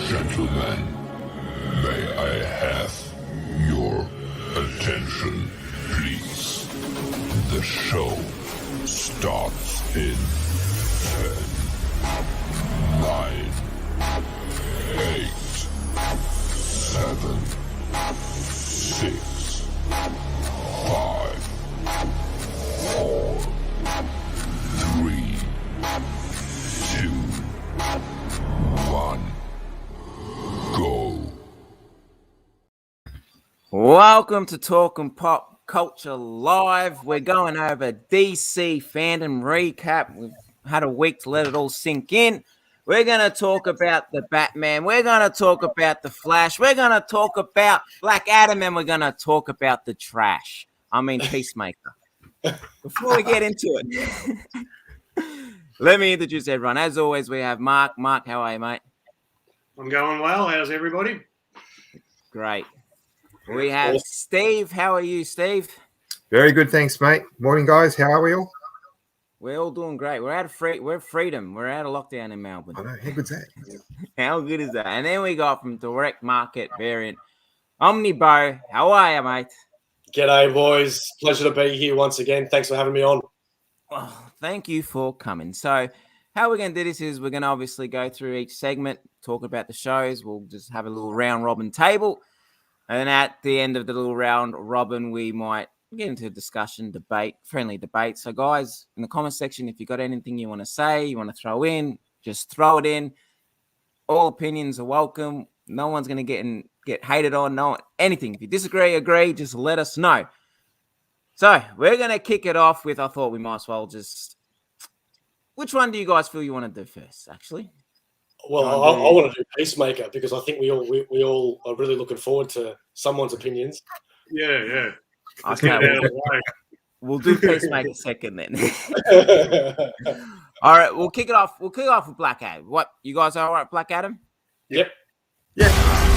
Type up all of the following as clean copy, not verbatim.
Gentlemen, may I have your attention, please? The show starts in 10, 9, 8, 7, 6, 5, 4, 3, 2, 1. Go. Welcome to Talking Pop Culture Live. We're going over DC FanDome recap. We've had a week to let it all sink in. We're going to talk about the Batman. We're going to talk about the Flash. We're going to talk about Black Adam, and we're going to talk about the trash. I mean, Peacemaker. Before we get into it, let me introduce everyone. As always, we have Mark. Mark, how are you, mate? I'm going well. How's everybody? Great. We have Steve. How are you, Steve? Very good, thanks, mate. Morning, guys. How are we all? We're all doing great. We're out of freedom. We're out of lockdown in Melbourne. I know. How good's that? How good is that? And then we got from direct market variant, Omnibo. How are you, mate? G'day, boys. Pleasure to be here once again. Thanks for having me on. Oh, thank you for coming. So how we're going to do this is we're going to obviously go through each segment, talk about the shows. We'll just have a little round robin table. And then at the end of the little round robin, we might get into a discussion, debate, friendly debate. So guys, in the comment section, if you got anything you want to say, you want to throw in, just throw it in. All opinions are welcome. No one's going to get hated on, no anything. If you disagree, agree, just let us know. So we're going to kick it off with, I thought we might as well just, which one do you guys feel you want to do first, actually? Well, I want to do Peacemaker because I think we all are really looking forward to someone's opinions. Yeah. Okay, we'll do Peacemaker second then. All right, we'll kick it off. We'll kick it off with Black Adam. What, you guys are all right, Black Adam? Yep. Yeah.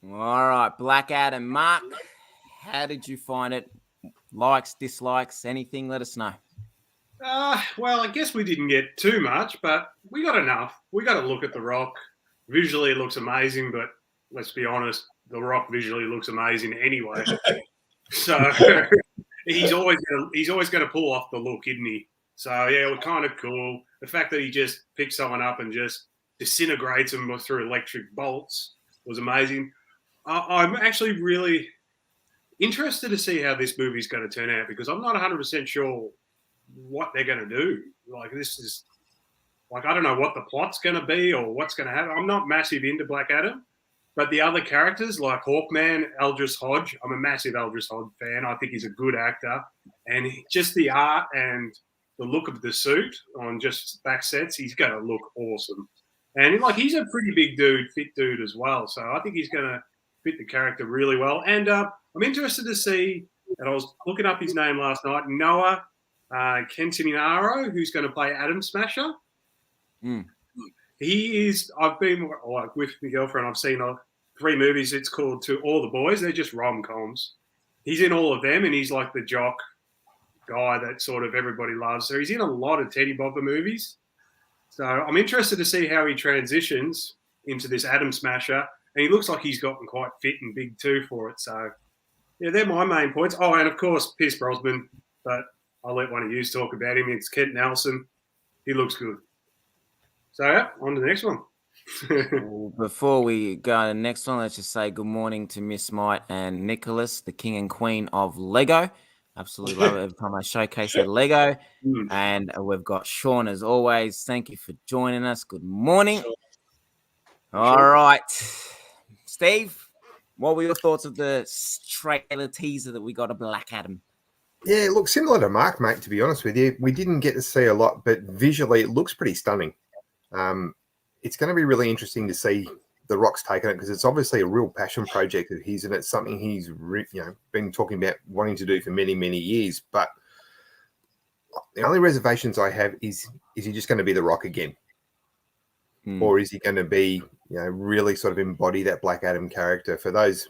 All right, Black Adam. Mark, how did you find it? Likes, dislikes, anything? Let us know. Well, I guess we didn't get too much, but we got enough. We got to look at The Rock. Visually, it looks amazing, but let's be honest, The Rock visually looks amazing anyway. So he's always going to pull off the look, isn't he? So yeah, it was kind of cool. The fact that he just picked someone up and just disintegrates them through electric bolts was amazing. I'm actually really interested to see how this movie's going to turn out because I'm not 100% sure what they're going to do. Like, this is, like, I don't know what the plot's going to be or what's going to happen. I'm not massive into Black Adam, but the other characters like Hawkman, Aldous Hodge, I'm a massive Aldous Hodge fan. I think he's a good actor. And just the art and the look of the suit on just back sets, he's going to look awesome. And, like, he's a pretty big dude, fit dude as well. So I think he's going to fit the character really well. And I'm interested to see, and I was looking up his name last night, Noah Centineo, who's going to play Atom Smasher. He is, I've been like with my girlfriend, I've seen 3 movies. It's called To All the Boys. They're just rom-coms. He's in all of them, and he's like the jock guy that sort of everybody loves. So he's in a lot of Teddy Bopper movies. So I'm interested to see how he transitions into this Atom Smasher. And he looks like he's gotten quite fit and big too for it. So, yeah, they're my main points. Oh, and of course, Pierce Brosnan. But I'll let one of you talk about him. It's Kent Nelson. He looks good. So, yeah, on to the next one. Well, before we go to the next one, let's just say good morning to Miss Might and Nicholas, the king and queen of Lego. Absolutely love it every time I showcase that Lego. And we've got Sean as always. Thank you for joining us. Good morning. All right. Steve, what were your thoughts of the trailer teaser that we got of Black Adam? Yeah, it looks similar to Mark, mate, to be honest with you. We didn't get to see a lot, but visually it looks pretty stunning. It's going to be really interesting to see The Rock's take on it because it's obviously a real passion project of his and it's something he's been talking about wanting to do for many, many years. But the only reservations I have is he just going to be The Rock again? Or is he going to be, really sort of embody that Black Adam character? For those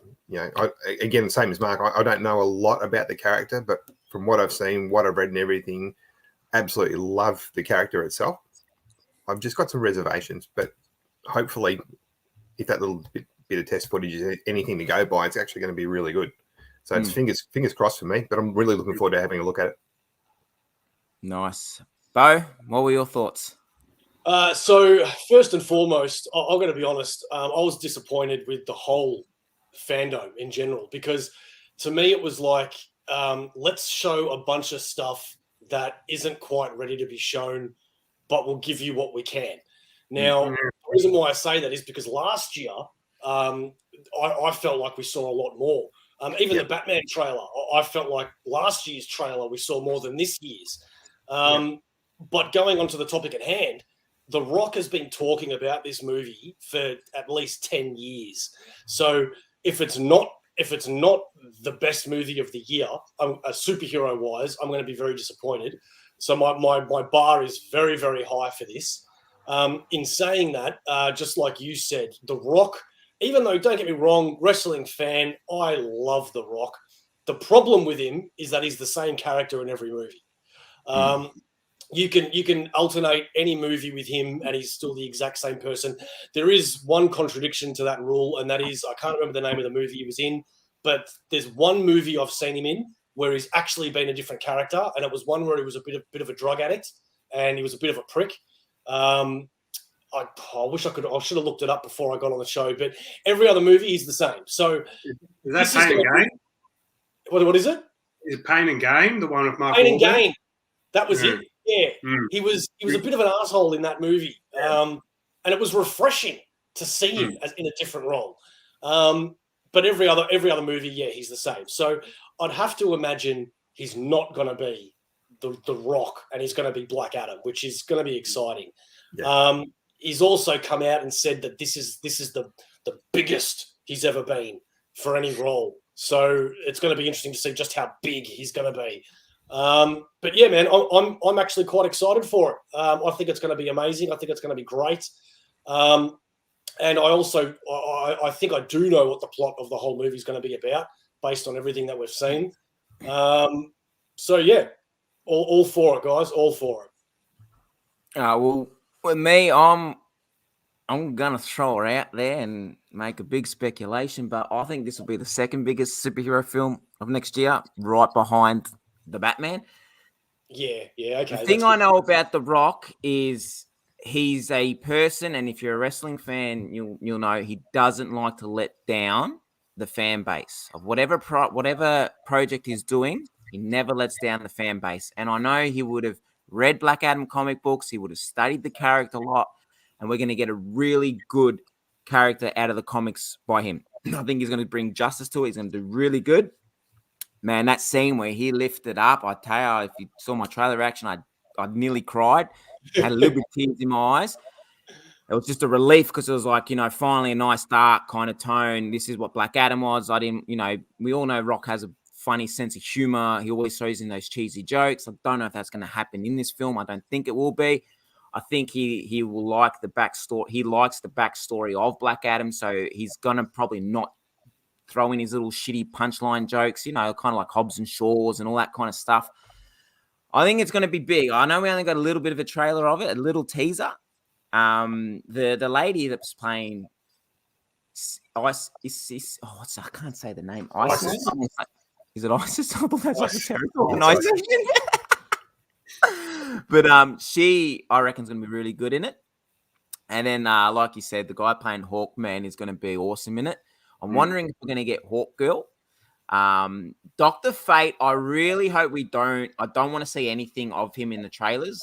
Again, same as Mark, I don't know a lot about the character, but from what I've seen, what I've read and everything, absolutely love the character itself. I've just got some reservations, but hopefully if that little bit of test footage is anything to go by, it's actually going to be really good. So it's fingers crossed for me, but I'm really looking forward to having a look at it. Nice. Bo, what were your thoughts? So first and foremost, I'm going to be honest. I was disappointed with the whole FanDome in general, because to me it was like, let's show a bunch of stuff that isn't quite ready to be shown, but we'll give you what we can. Now, the reason why I say that is because last year I felt like we saw a lot more. Even the Batman trailer, I felt like last year's trailer we saw more than this year's. But going on to the topic at hand, The Rock has been talking about this movie for at least 10 years. So if it's not the best movie of the year, superhero wise, I'm going to be very disappointed. So my bar is very, very high for this. In saying that, just like you said, The Rock, even though, don't get me wrong, wrestling fan, I love The Rock. The problem with him is that he's the same character in every movie. You can alternate any movie with him and he's still the exact same person. There is one contradiction to that rule, and that is, I can't remember the name of the movie he was in, but there's one movie I've seen him in where he's actually been a different character, and it was one where he was a bit of a drug addict and he was a bit of a prick. I wish I should have looked it up before I got on the show, but every other movie is the same. So is that Pain and Gain? What is it? Is it Pain and Gain, the one with Mark Pain and Wahlberg? Gain. That was it. Yeah. He was a bit of an asshole in that movie. And it was refreshing to see him in a different role. But every other movie, he's the same. So I'd have to imagine he's not going to be the Rock, and he's going to be Black Adam, which is going to be exciting. Yeah. He's also come out and said that this is the biggest he's ever been for any role. So it's going to be interesting to see just how big he's going to be. But yeah, man, I'm actually quite excited for it. I think it's going to be amazing. I think it's going to be great. And I also I think I do know what the plot of the whole movie is going to be about based on everything that we've seen. So yeah, all for it, guys. All for it. Well, with me, I'm gonna throw her out there and make a big speculation, but I think this will be the second biggest superhero film of next year, right behind the Batman. Yeah, okay. The thing I know about The Rock is he's a person, and if you're a wrestling fan, you'll know he doesn't like to let down the fan base of whatever project he's doing. He never lets down the fan base, and I know he would have read Black Adam comic books. He would have studied the character a lot, and we're going to get a really good character out of the comics by him. I think he's going to bring justice to it. He's going to do really good. Man, that scene where he lifted up, I tell you, if you saw my trailer reaction, I nearly cried. Had a little bit of tears in my eyes. It was just a relief because it was like, finally a nice dark kind of tone. This is what Black Adam was. We all know Rock has a funny sense of humor. He always throws in those cheesy jokes. I don't know if that's going to happen in this film. I don't think it will be. I think he will like the backstory. He likes the backstory of Black Adam, so he's going to probably not throw in his little shitty punchline jokes, kind of like Hobbs and Shaws and all that kind of stuff. I think it's going to be big. I know we only got a little bit of a trailer of it, a little teaser. The lady that's playing Isis, I can't say the name. Isis. Is it Isis? I thought that's like a terrorist organization. But she, I reckon, is going to be really good in it. And then, like you said, the guy playing Hawkman is going to be awesome in it. I'm wondering if we're going to get Hawkgirl. Dr. Fate, I really hope we don't. I don't want to see anything of him in the trailers.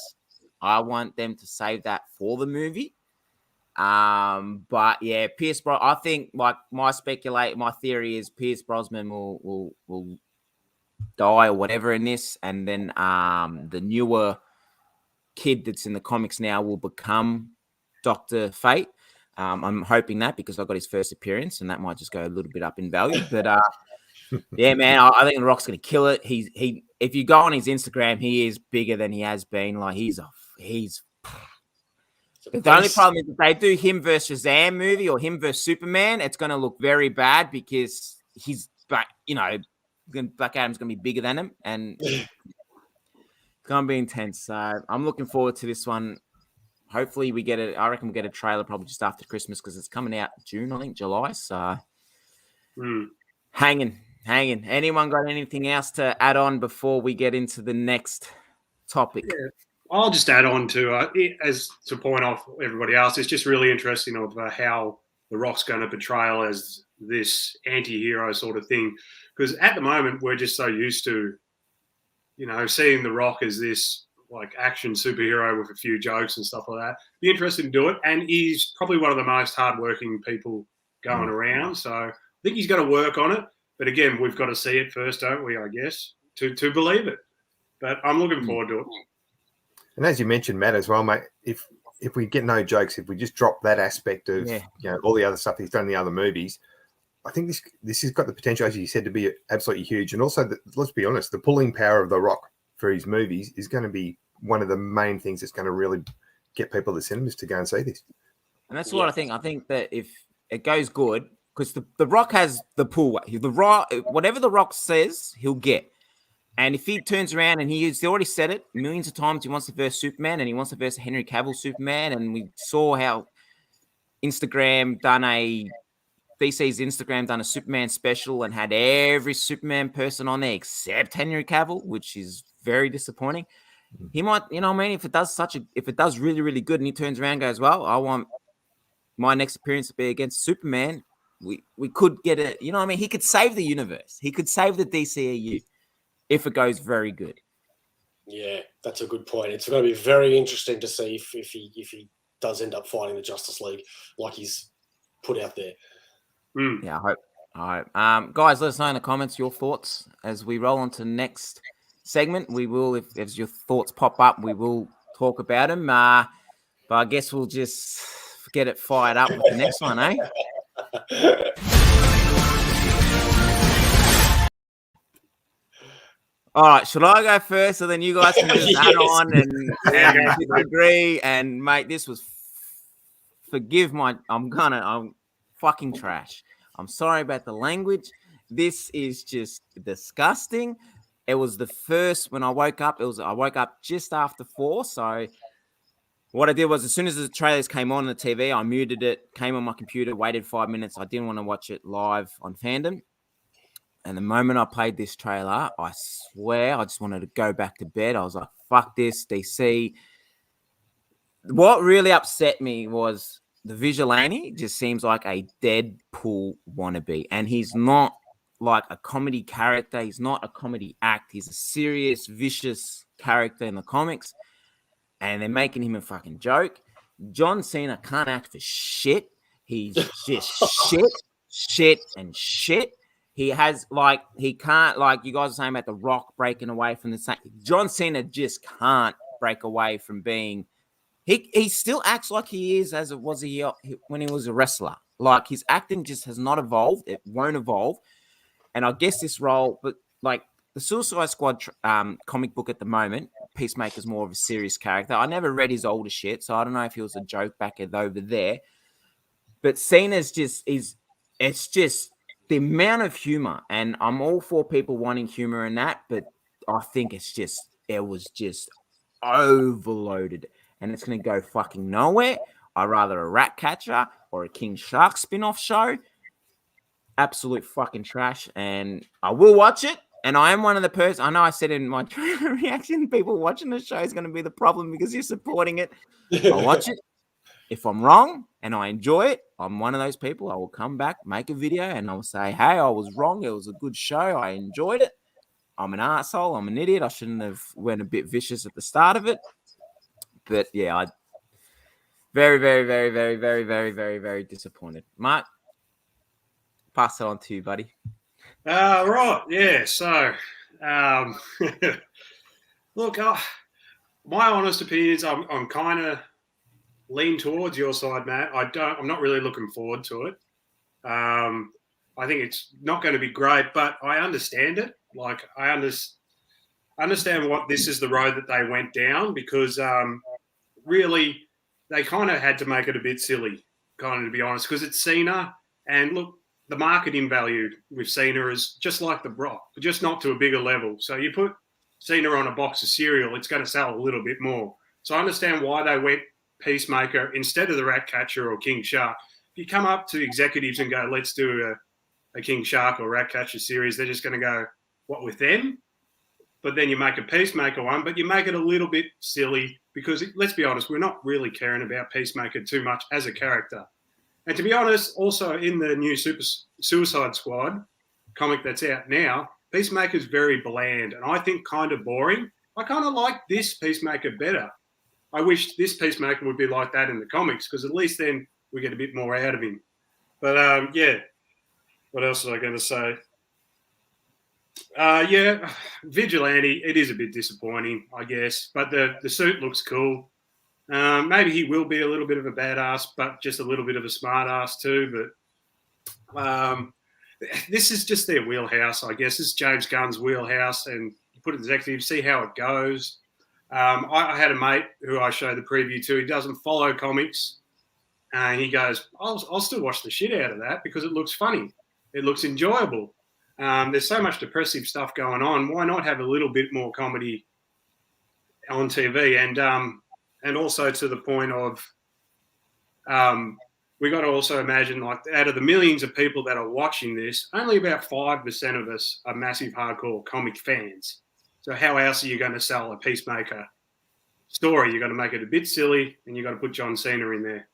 I want them to save that for the movie. But yeah, Pierce Brosnan, I think like my theory is Pierce Brosnan will die or whatever in this, and then the newer kid that's in the comics now will become Dr. Fate. I'm hoping that because I got his first appearance, and that might just go a little bit up in value. But yeah, man, I think The Rock's going to kill it. He if you go on his Instagram, he is bigger than he has been. Like he's. The only problem is if they do him versus Shazam movie or him versus Superman, it's going to look very bad because he's back. Black Adam's gonna be bigger than him, and it's gonna be intense. So I'm looking forward to this one. Hopefully we get it. I reckon we'll get a trailer probably just after Christmas because it's coming out June, I think, July. So hanging. Anyone got anything else to add on before we get into the next topic? Yeah. I'll just add on to as to point off everybody else. It's just really interesting of how The Rock's going to portray as this anti-hero sort of thing, because at the moment we're just so used to, seeing The Rock as this like action superhero with a few jokes and stuff like that. Be interested to do it, and he's probably one of the most hardworking people going around. So I think he's got to work on it. But again, we've got to see it first, don't we? I guess to believe it. But I'm looking forward to it. And as you mentioned, Matt, as well, mate, if we get no jokes, if we just drop that aspect of all the other stuff he's done in the other movies, I think this has got the potential, as you said, to be absolutely huge. And also, let's be honest, the pulling power of The Rock for his movies is going to be one of the main things that's going to really get people to the cinemas to go and see this. And that's what I think. I think that if it goes good, because the Rock has the pull. The Rock, whatever The Rock says, he'll get. And if he turns around and he's already said it millions of times, he wants to verse Superman and he wants to verse Henry Cavill Superman. And we saw how DC's Instagram done a Superman special and had every Superman person on there except Henry Cavill, which is very disappointing. He might, if it does really, really good and he turns around and goes, well, I want my next appearance to be against Superman, we could get it. He could save the universe. He could save the DCEU if it goes very good. Yeah, that's a good point. It's going to be very interesting to see if he does end up fighting the Justice League like he's put out there. Yeah, I hope. All right. Guys, let us know in the comments your thoughts as we roll on to the next segment. We will, if your thoughts pop up, we will talk about them. But I guess we'll just get it fired up with the next one, eh? All right, should I go first, so then you guys can just add on and disagree? And mate, this was I'm fucking trash. I'm sorry about the language. This is just disgusting. It was the first when I woke up. I woke up just after 4. So what I did was, as soon as the trailers came on the TV, I muted it, came on my computer, waited 5 minutes. I didn't want to watch it live on FanDome. And the moment I played this trailer, I swear I just wanted to go back to bed. I was like, fuck this, DC. What really upset me was the Vigilante just seems like a Deadpool wannabe. And he's not like a comedy character. He's not a comedy act. He's a serious, vicious character in the comics. And they're making him a fucking joke. John Cena can't act for shit. He's just shit. He has, he can't, you guys are saying about The Rock breaking away from the same. John Cena just can't break away from being, he still acts like he is as it was when he was a wrestler. Like, his acting just has not evolved. It won't evolve. And I guess this role, but the Suicide Squad comic book at the moment, Peacemaker's more of a serious character. I never read his older shit, so I don't know if he was a joke back over there. But Cena's it's just the amount of humor, and I'm all for people wanting humor in that, but I think it was just overloaded, and it's going to go fucking nowhere. I'd rather a Ratcatcher or a King Shark spin-off show. Absolute fucking trash, and I will watch it. And I am one of the persons, I know I said in my trailer reaction, people watching the show is going to be the problem because you're supporting it. I'll watch it. If I'm wrong and I enjoy it, I'm one of those people. I will come back, make a video, and I'll say, hey, I was wrong. It was a good show. I enjoyed it. I'm an asshole. I'm an idiot. I shouldn't have went a bit vicious at the start of it. But yeah, I very, very, very, very, very, very, very, very disappointed. Mark, pass it on to you, buddy. Right. Yeah. So, look, my honest opinion is I'm kind of lean towards your side, Matt. I'm not really looking forward to it. I think it's not going to be great, but I understand it. I understand what this is the road that they went down, because really they kind of had to make it a bit silly, kind of, to be honest, because it's Cena. And look, the marketing value with Cena is just like the Brock, but just not to a bigger level. So you put Cena on a box of cereal, it's going to sell a little bit more. So I understand why they went Peacemaker instead of the Ratcatcher or King Shark. If you come up to executives and go, let's do a King Shark or Ratcatcher series, they're just going to go, what, with them? But then you make a Peacemaker one, but you make it a little bit silly because, let's be honest, we're not really caring about Peacemaker too much as a character. And to be honest, also in the new Suicide Squad comic that's out now, Peacemaker's very bland and I think kind of boring. I kind of like this Peacemaker better. I wish this Peacemaker would be like that in the comics because at least then we get a bit more out of him. But yeah, what else was I going to say? Yeah, Vigilante, it is a bit disappointing, I guess, but the suit looks cool. Maybe he will be a little bit of a badass, but just a little bit of a smart ass too. But this is just their wheelhouse, I guess. This is James Gunn's wheelhouse, and you put it executive, see how it goes. I had a mate who I showed the preview to. He doesn't follow comics, and he goes, "I'll still watch the shit out of that because it looks funny. It looks enjoyable. There's so much depressive stuff going on. Why not have a little bit more comedy on TV?" And also to the point of, we got to also imagine, like, out of the millions of people that are watching this, only about 5% of us are massive hardcore comic fans. So how else are you going to sell a Peacemaker story? You've got to make it a bit silly, and you've got to put John Cena in there.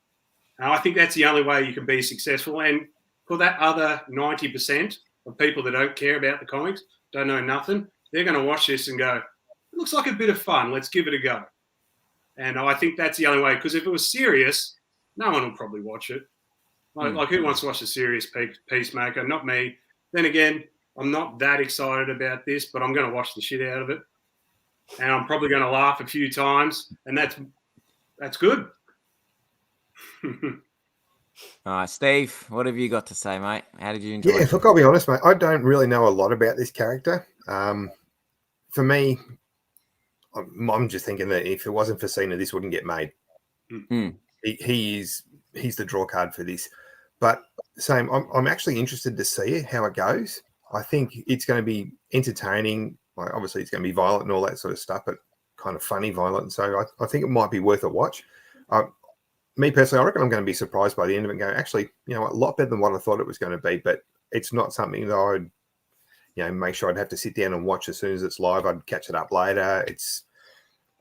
And I think that's the only way you can be successful. And for that other 90% of people that don't care about the comics, don't know nothing, they're going to watch this and go, it looks like a bit of fun. Let's give it a go. And I think that's the only way, because if it was serious, no one will probably watch it. Like who wants to watch a serious Peacemaker? Not me. Then again, I'm not that excited about this, but I'm going to watch the shit out of it. And I'm probably going to laugh a few times, and that's good. All right, Steve, what have you got to say, mate? How did you enjoy it? Look, I'll be honest, mate. I don't really know a lot about this character. For me, I'm just thinking that if it wasn't for Cena, this wouldn't get made. Mm. He's the draw card for this. But same, I'm actually interested to see how it goes. I think it's going to be entertaining. Like, obviously, it's going to be violent and all that sort of stuff, but kind of funny violent. So I think it might be worth a watch. Me personally, I reckon I'm going to be surprised by the end of it and go, actually, you know, a lot better than what I thought it was going to be. But it's not something that I would, you know, make sure I'd have to sit down and watch as soon as it's live. I'd catch it up later.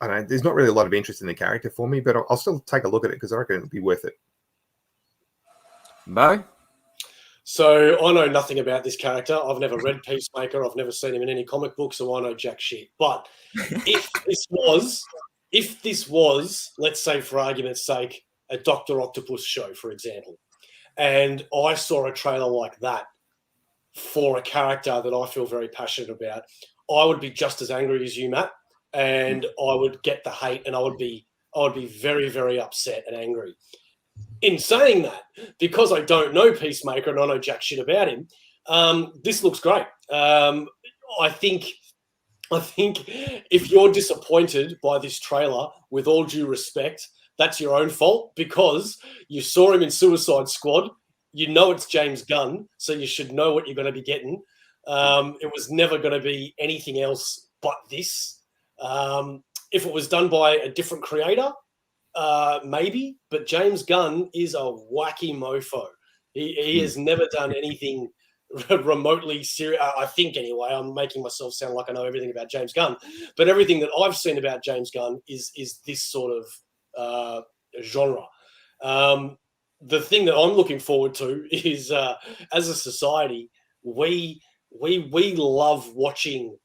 I don't know, there's not really a lot of interest in the character for me, but I'll still take a look at it because I reckon it'll be worth it. Bo? So I know nothing about this character. I've never read Peacemaker. I've never seen him in any comic book, so I know jack shit. But if this was, let's say for argument's sake, a Dr. Octopus show, for example, and I saw a trailer like that for a character that I feel very passionate about, I would be just as angry as you, Matt, and I would get the hate, and I would be very, very upset and angry. In saying that, because I don't know Peacemaker and I know jack shit about him, this looks great. I think if you're disappointed by this trailer, with all due respect, that's your own fault because you saw him in Suicide Squad. You know it's James Gunn, so you should know what you're going to be getting. It was never going to be anything else but this. If it was done by a different creator, maybe, but James Gunn is a wacky mofo. He has never done anything remotely serious. I think anyway. I'm making myself sound like I know everything about James Gunn, but everything that I've seen about James Gunn is this sort of genre. The thing that I'm looking forward to is, as a society, we love watching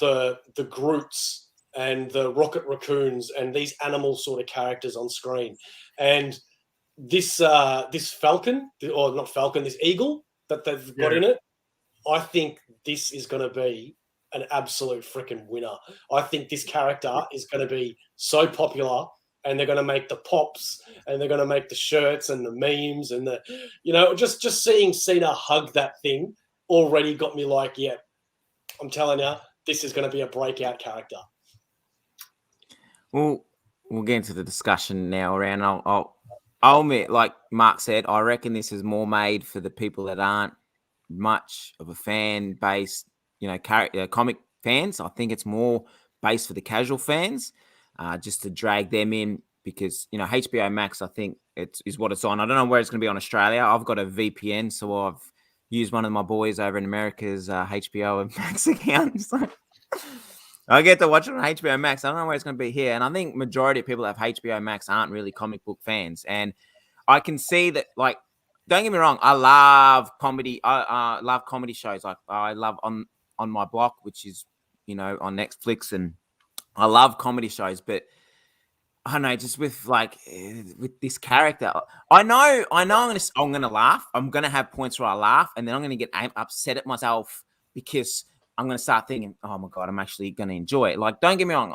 the Groots and the Rocket Raccoons and these animal sort of characters on screen. And this Falcon, or not Falcon, this Eagle that they've got in it, I think this is going to be an absolute freaking winner. I think this character is going to be so popular, and they're going to make the pops, and they're going to make the shirts and the memes, and the, you know, just seeing Cena hug that thing already got me like, yeah, I'm telling you, this is going to be a breakout character. Well, we'll get into the discussion now around. I'll admit, like Mark said, I reckon this is more made for the people that aren't much of a fan base, comic fans. I think it's more based for the casual fans, just to drag them in because, HBO Max, I think is what it's on. I don't know where it's going to be on Australia. I've got a VPN, so I've used one of my boys over in America's HBO Max account. So I get to watch it on HBO Max. I don't know where it's going to be here. And I think majority of people that have HBO Max aren't really comic book fans. And I can see that, like, don't get me wrong, I love comedy. I love comedy shows. Like I love on My Block, which is, on Netflix, and I love comedy shows. But I don't know, just with this character, I know I'm gonna laugh. I'm gonna have points where I laugh, and then I'm gonna get upset at myself because I'm gonna start thinking, oh my god, I'm actually gonna enjoy it. Like, don't get me wrong,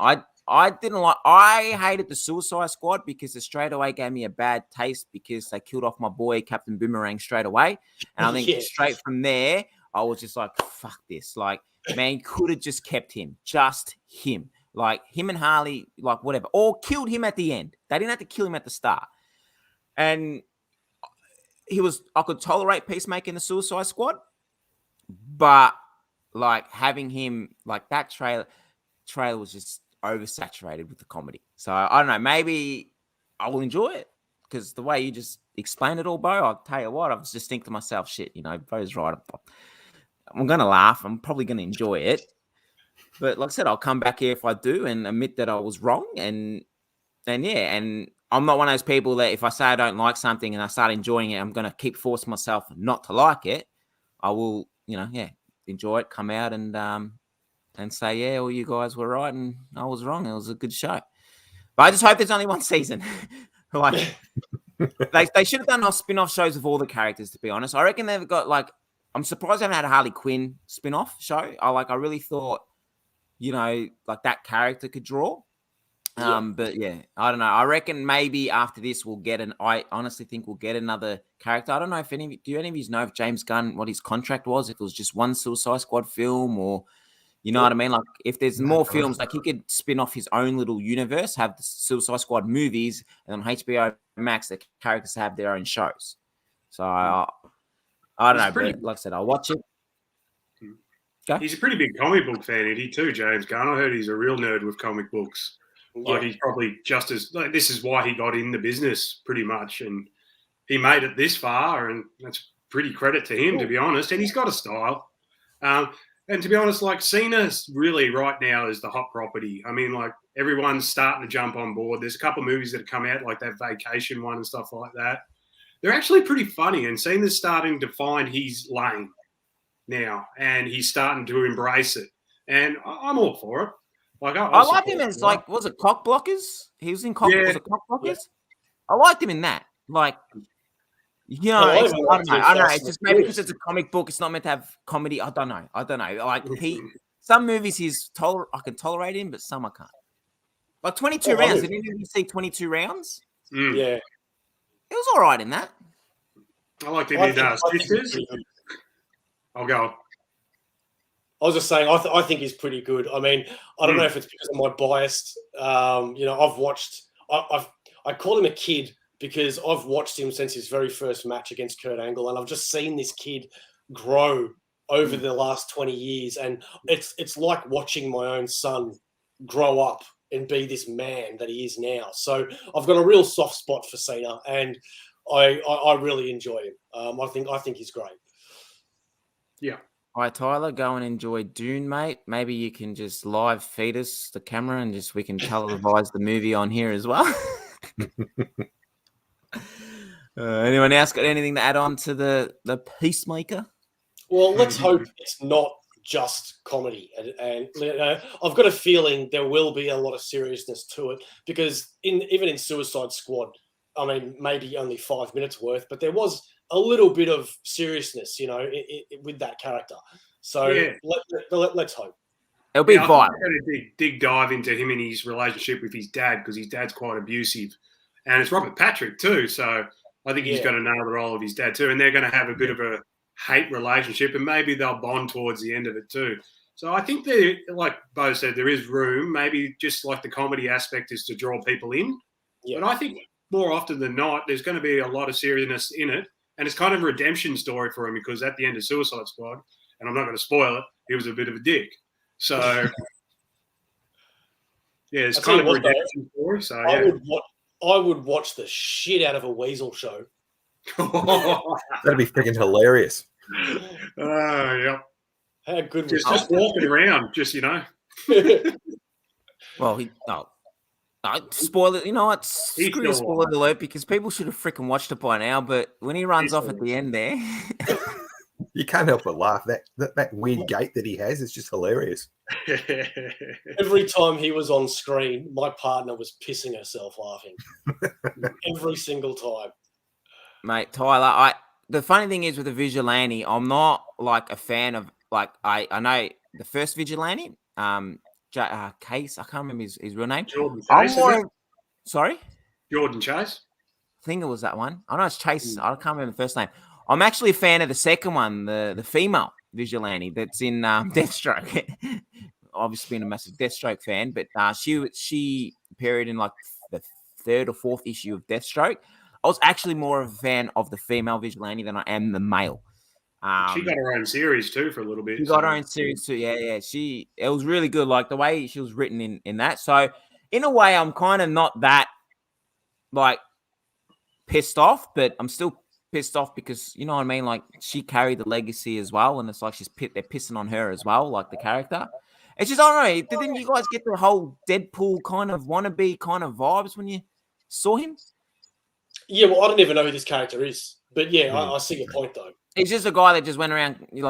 I hated the Suicide Squad because it straight away gave me a bad taste because they killed off my boy Captain Boomerang straight away, and I think straight from there I was just like, fuck this. Like, man, could have just kept him, just him. Like, him and Harley, like, whatever. Or killed him at the end. They didn't have to kill him at the start. And I could tolerate Peacemaker in the Suicide Squad. But, like, having him, like, that trailer was just oversaturated with the comedy. So, I don't know. Maybe I will enjoy it. Because the way you just explained it all, Bo, I'll tell you what, I was just thinking to myself, shit, Bo's right. I'm going to laugh. I'm probably going to enjoy it. But like I said, I'll come back here if I do and admit that I was wrong. And I'm not one of those people that if I say I don't like something and I start enjoying it, I'm going to keep forcing myself not to like it. I will, enjoy it, come out and say, yeah, well, you guys were right and I was wrong. It was a good show. But I just hope there's only one season. Like, they should have done spin-off shows of all the characters, to be honest. I reckon they've got, I'm surprised they haven't had a Harley Quinn spin-off show. I really thought, that character could draw. But yeah, I don't know. I reckon maybe after this I honestly think we'll get another character. I don't know if do any of you know if James Gunn, what his contract was, if it was just one Suicide Squad film or, what I mean? Like, if there's more films, like, he could spin off his own little universe, have the Suicide Squad movies, and on HBO Max, the characters have their own shows. So I don't know, but like I said, I'll watch it. Go. He's a pretty big comic book fan, isn't he, too, James Gunn? I heard he's a real nerd with comic books. Yeah. Like, he's probably just as this is why he got in the business, pretty much, and he made it this far, and that's pretty credit to him, to be honest. And he's got a style. And to be honest, like, Cena's really right now is the hot property. I mean, like, everyone's starting to jump on board. There's a couple of movies that have come out, like that Vacation one and stuff like that. They're actually pretty funny, and Cena's starting to find his lane now, and he's starting to embrace it, and I'm all for it. Like, I liked him as was it Cock Blockers? He was in Cock Blockers. Yeah. I liked him in that. Like, I don't know. It's just maybe because it's a comic book, it's not meant to have comedy. I don't know. Like, some movies I can tolerate him, but some I can't. Like 22 rounds. Did you see 22 rounds? Mm. Yeah, it was all right in that. I liked him in Sisters. I'll go. I was just saying, I think he's pretty good. I mean, I don't know if it's because of my bias. I've watched. I call him a kid because I've watched him since his very first match against Kurt Angle, and I've just seen this kid grow over the last 20 years, and it's like watching my own son grow up and be this man that he is now. So I've got a real soft spot for Cena, and I really enjoy him. I think he's great. Yeah. All right, Tyler, go and enjoy Dune, mate. Maybe you can just live feed us the camera and we can televise the movie on here as well. Anyone else got anything to add on to the Peacemaker? Well, let's hope it's not just comedy. And I've got a feeling there will be a lot of seriousness to it because even in Suicide Squad, I mean, maybe only 5 minutes worth, but there was a little bit of seriousness, with that character. So let's hope. It'll be violent. I'm going to dig dive into him and his relationship with his dad because his dad's quite abusive. And it's Robert Patrick too. So I think he's going to nail the role of his dad too. And they're going to have a bit of a hate relationship and maybe they'll bond towards the end of it too. So I think like Bo said, there is room. Maybe just like the comedy aspect is to draw people in. Yeah. But I think more often than not, there's going to be a lot of seriousness in it. and it's kind of a redemption story for him because at the end of Suicide Squad, and I'm not going to spoil it, he was a bit of a dick. So yeah, it's kind of a redemption story. So yeah, I would watch the shit out of a Weasel show. That'd be freaking hilarious. Yeah. How good was Just walking around, just Well, spoil it. You know what? Screw the spoiler alert because people should have freaking watched it by now. But when he runs off at the end there, you can't help but laugh. That weird gait that he has is just hilarious. Every time he was on screen, my partner was pissing herself laughing. Every single time. Mate, Tyler, the funny thing is with the Vigilante, I'm not like a fan of I know the first Vigilante, Case, I can't remember his real name. Jordan Chase. Sorry? Jordan Chase. I think it was that one. I know it's Chase. I can't remember the first name. I'm actually a fan of the second one, the female Vigilante that's in Deathstroke. Obviously been a massive Deathstroke fan, but she appeared in like the third or fourth issue of Deathstroke. I was actually more of a fan of the female Vigilante than I am the male. She got her own series too for a little bit. She got her own series too. Yeah. It was really good. Like the way she was written in that. So in a way, I'm kind of not that like pissed off, but I'm still pissed off because you know what I mean. Like she carried the legacy as well, and it's like they're pissing on her as well, like the character. It's just I don't know. Didn't you guys get the whole Deadpool kind of wannabe kind of vibes when you saw him? Yeah, well, I don't even know who this character is, but yeah, I see your point though. It's just a guy that just went around, it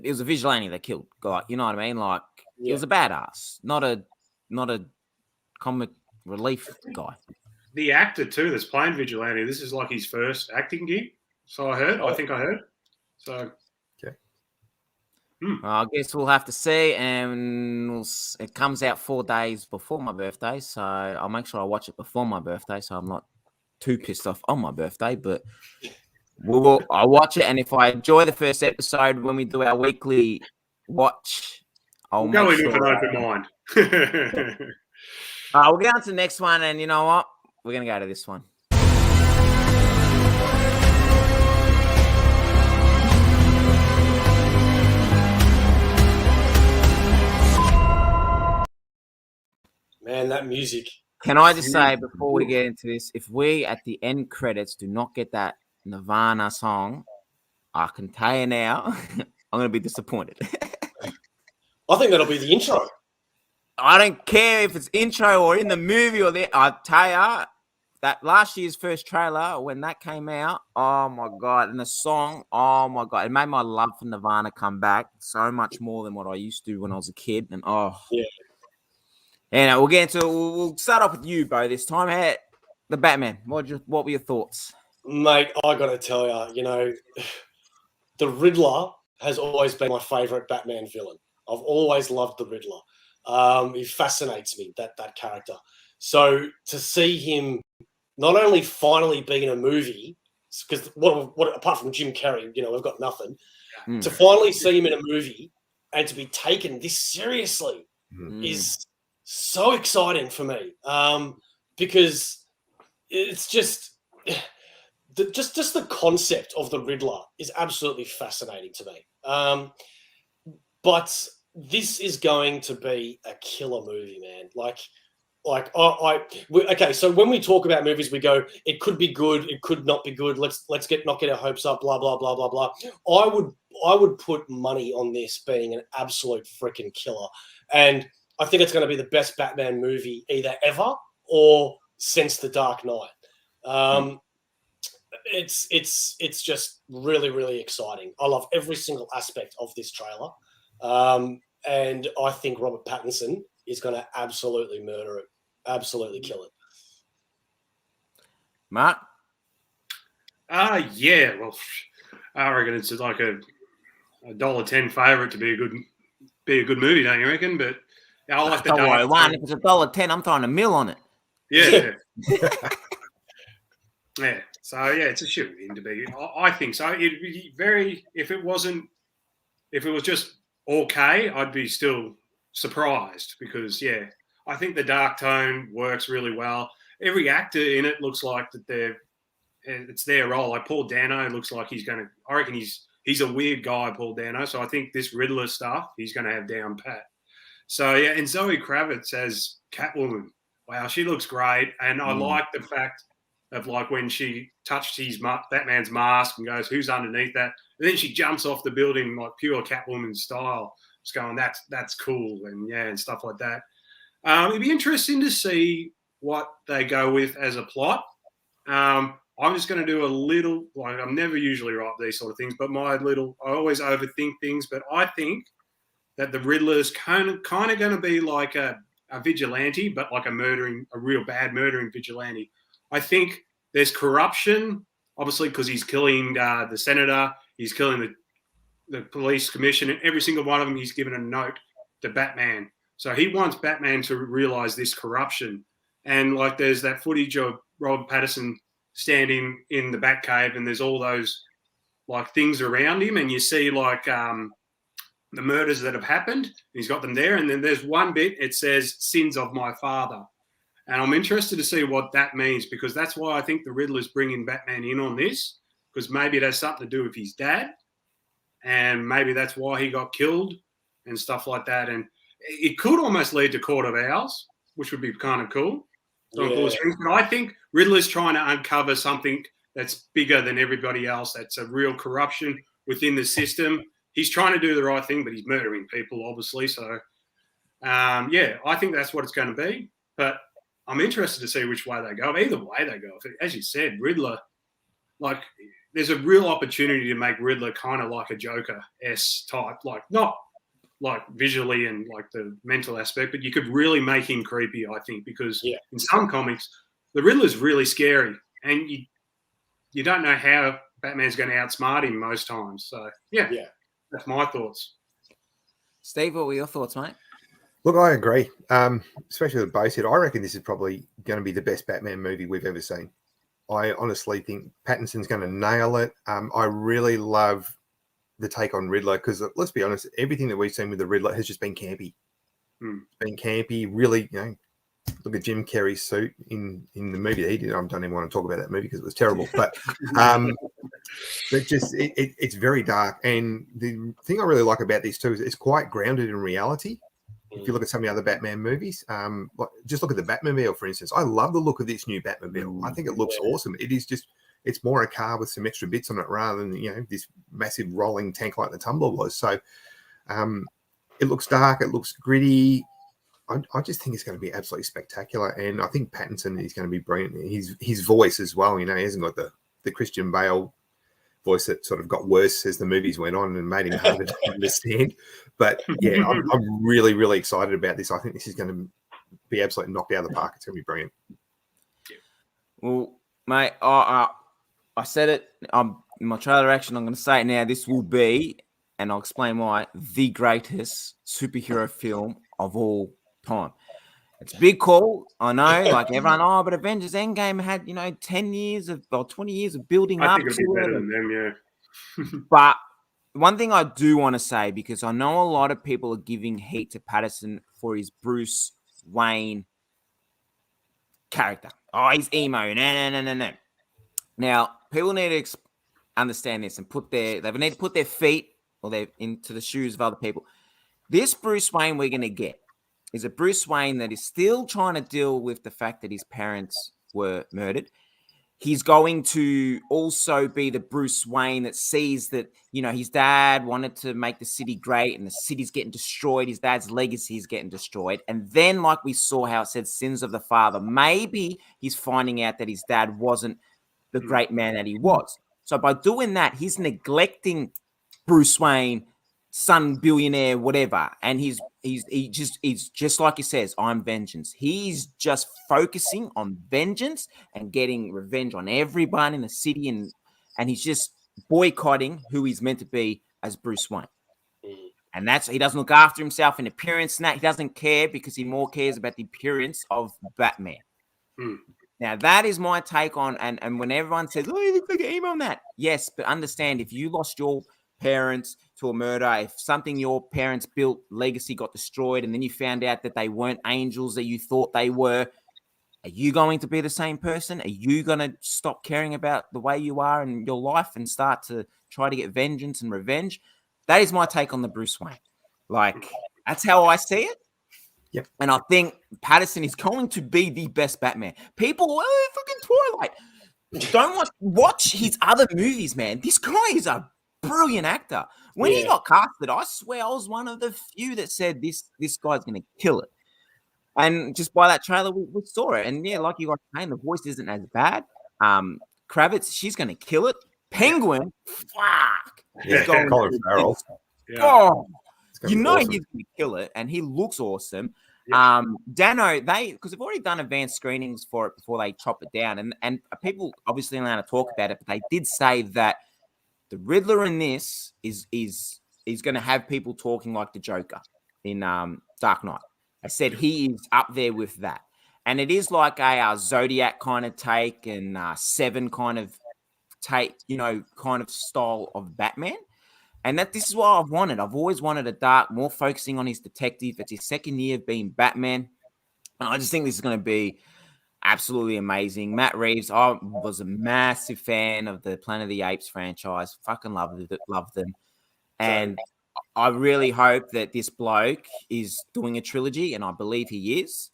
was a vigilante that killed guy. You know what I mean? Like he was a badass, not a comic relief guy. The actor too that's playing Vigilante, this is like his first acting gig. So I think I heard. So okay. I guess we'll have to see, and it comes out 4 days before my birthday, so I'll make sure I watch it before my birthday, so I'm not too pissed off on my birthday, but I'll watch it, and if I enjoy the first episode when we do our weekly watch, I'll go in with an open mind. We'll get on to the next one, and you know what? We're going to go to this one. Man, that music. Can I just say before we get into this, if we at the end credits do not get that Nirvana song, I can tell you now, I'm going to be disappointed. I think that'll be the intro. I don't care if it's intro or in the movie or there. I tell you, that last year's first trailer, when that came out, oh my God. And the song, oh my God. It made my love for Nirvana come back so much more than what I used to when I was a kid. And yeah. And we'll get into we'll start off with you, Bo, this time. Hey, the Batman. What were your thoughts? Mate, I got to tell you, the Riddler has always been my favorite Batman villain. I've always loved the Riddler. He fascinates me, that character. So to see him not only finally being in a movie, because what apart from Jim Carrey, we've got nothing. To finally see him in a movie and to be taken this seriously is so exciting for me, because it's just the concept of the Riddler is absolutely fascinating to me. But this is going to be a killer movie, man. Okay. So when we talk about movies, we go, it could be good, it could not be good. Let's not get our hopes up. Blah blah blah blah blah. I would put money on this being an absolute freaking killer, and I think it's going to be the best Batman movie either ever or since The Dark Knight. It's just really, really exciting. I love every single aspect of this trailer. And I think Robert Pattinson is going to absolutely murder it, absolutely kill it. Mark? Yeah. Well, I reckon it's like a $1.10 favorite to be a good movie, don't you reckon? But I like the Don't worry, one. If it's $1.10, I'm throwing $1 million on it. Yeah. Yeah. So yeah, it's a shoot-in to be. I think so. It'd be if it was just okay, I'd be still surprised because I think the dark tone works really well. Every actor in it looks like that they're it's their role. Like Paul Dano looks like he's going to. I reckon he's a weird guy, Paul Dano. So I think this Riddler stuff he's going to have down pat. So yeah, and Zoe Kravitz as Catwoman. Wow, she looks great, and I like the fact of like when she touched Batman's mask and goes, "Who's underneath that?" And then she jumps off the building like pure Catwoman style. Just going, that's cool, and yeah, and stuff like that. It'd be interesting to see what they go with as a plot. I'm just going to do a little, like I'm never usually right with these sort of things, but I always overthink things. But I think that the Riddler's kind of going to be like a vigilante, but like a real bad murdering vigilante. I think there's corruption, obviously, because he's killing the senator, he's killing the police commissioner, every single one of them. He's given a note to Batman, so he wants Batman to realize this corruption. And like, there's that footage of Robert Pattinson standing in the Batcave, and there's all those like things around him, and you see like the murders that have happened. He's got them there, and then there's one bit, it says "sins of my father," and I'm interested to see what that means, because that's why I think the Riddler's bringing Batman in on this, because maybe it has something to do with his dad, and maybe that's why he got killed and stuff like that. And it could almost lead to Court of Owls, which would be kind of cool. Yeah. But I think Riddler's trying to uncover something that's bigger than everybody else. That's a real corruption within the system. He's trying to do the right thing, but he's murdering people, obviously. So, yeah, I think that's what it's going to be. But I'm interested to see which way they go. Either way they go. As you said, Riddler, like, there's a real opportunity to make Riddler kind of like a Joker-esque type, like not like visually and like the mental aspect, but you could really make him creepy, I think, because in some comics, the Riddler's really scary, and you don't know how Batman's going to outsmart him most times. So, yeah, that's my thoughts. Steve, what were your thoughts, mate? Look, I agree, especially with Base Hit. I reckon this is probably going to be the best Batman movie we've ever seen. I honestly think Pattinson's going to nail it. I really love the take on Riddler, because let's be honest, everything that we've seen with the Riddler has just been campy. It's been campy, really. Look at Jim Carrey's suit in the movie that he did. I don't even want to talk about that movie because it was terrible. But just it's very dark. And the thing I really like about these two is it's quite grounded in reality. If you look at some of the other Batman movies, just look at the Batmobile, for instance. I love the look of this new Batmobile. I think it looks awesome. It is just, it's more a car with some extra bits on it rather than, this massive rolling tank like the Tumbler was. So it looks dark. It looks gritty. I just think it's going to be absolutely spectacular. And I think Pattinson is going to be brilliant. His voice as well, he hasn't got the Christian Bale voice that sort of got worse as the movies went on and made him harder to understand. But yeah, I'm really, really excited about this. I think this is going to be absolutely knocked out of the park. It's going to be brilliant. Well, mate, I said it in my trailer action. I'm going to say it now. This will be, and I'll explain why, the greatest superhero film of all time. It's a big call, I know. Like everyone, but Avengers Endgame had 10 years or 20 years of building up. I think it'll be better than them, yeah. But one thing I do want to say, because I know a lot of people are giving heat to Pattinson for his Bruce Wayne character. Oh, he's emo. No. Now, people need to understand this and they need to put their feet into the shoes of other people. This Bruce Wayne we're going to get is a Bruce Wayne that is still trying to deal with the fact that his parents were murdered. He's going to also be the Bruce Wayne that sees that, his dad wanted to make the city great and the city's getting destroyed. His dad's legacy is getting destroyed. And then, like we saw how it said sins of the father, maybe he's finding out that his dad wasn't the great man that he was. So by doing that, he's neglecting Bruce Wayne, son, billionaire, whatever. And he's just like he says, I'm vengeance. He's just focusing on vengeance and getting revenge on everyone in the city. And he's just boycotting who he's meant to be as Bruce Wayne. And he doesn't look after himself in appearance. He doesn't care because he more cares about the appearance of Batman. Now, that is my take on, and when everyone says, oh, you look like an emo on that. Yes, but understand, if you lost your parents to a murder, if something your parents built, legacy got destroyed, and then you found out that they weren't angels that you thought they were, Are you going to be the same person? Are you going to stop caring about the way you are in your life and start to try to get vengeance and revenge? That is my take on the Bruce Wayne. Like, that's how I see it. Yep. And I think Patterson is going to be the best Batman. People, oh, fucking Twilight. Don't watch his other movies, man. This guy is a brilliant actor. When he got casted, I swear I was one of the few that said this guy's going to kill it. And just by that trailer, we saw it. And yeah, like you guys were saying, the voice isn't as bad. Kravitz, she's going to kill it. Penguin, fuck. Yeah, Colin Farrell. Yeah. Oh, It's gonna you be know awesome. he's going to kill it, and he looks awesome. Yeah. Dano, because they've already done advanced screenings for it before they chop it down, and people obviously allowed to talk about it, but they did say that the Riddler in this is going to have people talking like the Joker in Dark Knight. I said he is up there with that, and it is like a Zodiac kind of take and Seven kind of take, kind of style of Batman. And this is what I've wanted. I've always wanted a dark, more focusing on his detective. It's his second year of being Batman. And I just think this is going to be absolutely amazing. Matt Reeves, I was a massive fan of the Planet of the Apes franchise. Fucking loved them. And I really hope that this bloke is doing a trilogy, and I believe he is.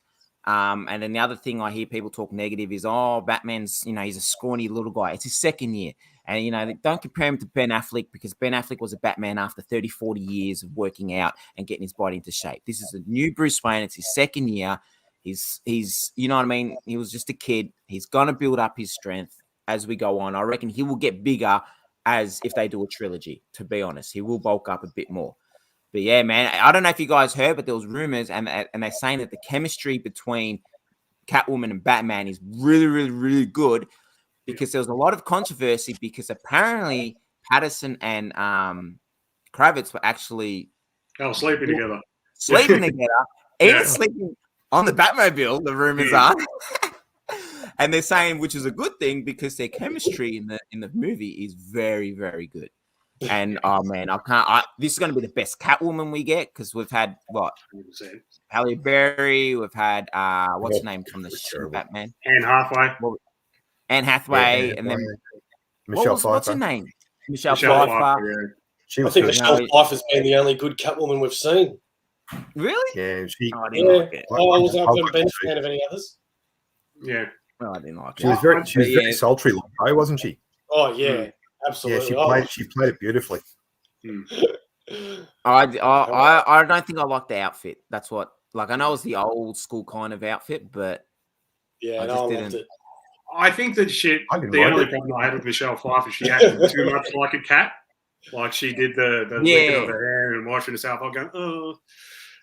And then the other thing I hear people talk negative is, Batman's, he's a scrawny little guy. It's his second year. And, don't compare him to Ben Affleck, because Ben Affleck was a Batman after 30, 40 years of working out and getting his body into shape. This is a new Bruce Wayne. It's his second year. He's you know what I mean? He was just a kid. He's going to build up his strength as we go on. I reckon he will get bigger as if they do a trilogy, to be honest. He will bulk up a bit more. But yeah, man, I don't know if you guys heard, but there was rumors and they're saying that the chemistry between Catwoman and Batman is really, really, really good, because there was a lot of controversy because apparently Patterson and Kravitz were actually Sleeping together. even sleeping on the Batmobile, the rumors are. And they're saying, which is a good thing, because their chemistry in the movie is very, very good. And oh man, this is going to be the best Catwoman we get, because we've had what 100%. Halle Berry, we've had what's her name from the Batman, Anne Hathaway, and then Michelle Pfeiffer. what's her name? Michelle Michelle Pfeiffer. Pfeiffer, She was I think good. Michelle Pfeiffer's been the only good Catwoman we've seen. Really? Yeah, she. Oh, I didn't like it. I haven't been a fan of any others. yeah. Oh, I didn't like it. She was very sultry looking, though, wasn't she? Oh yeah, absolutely. Yeah, she played it beautifully. I don't think I like the outfit. That's what, like, I know it's the old school kind of outfit, but yeah, I no, just I didn't. loved it. I think that the I only didn't mind it. problem I had with Michelle Pfeiffer, she acted too much like a cat. Like she did the licking of her hair and washing herself. I'm going, oh,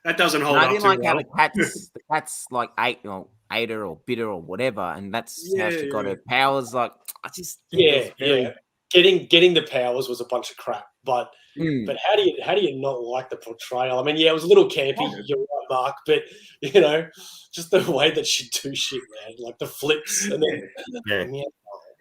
that doesn't hold I up didn't too like well. how the cat's like ate her or bit her or whatever, and that's how she got her powers. Like, I just think it was very... Getting the powers was a bunch of crap, but how do you not like the portrayal? I mean, yeah, it was a little campy, you're right, Mark, but just the way that she do shit, man, like the flips and then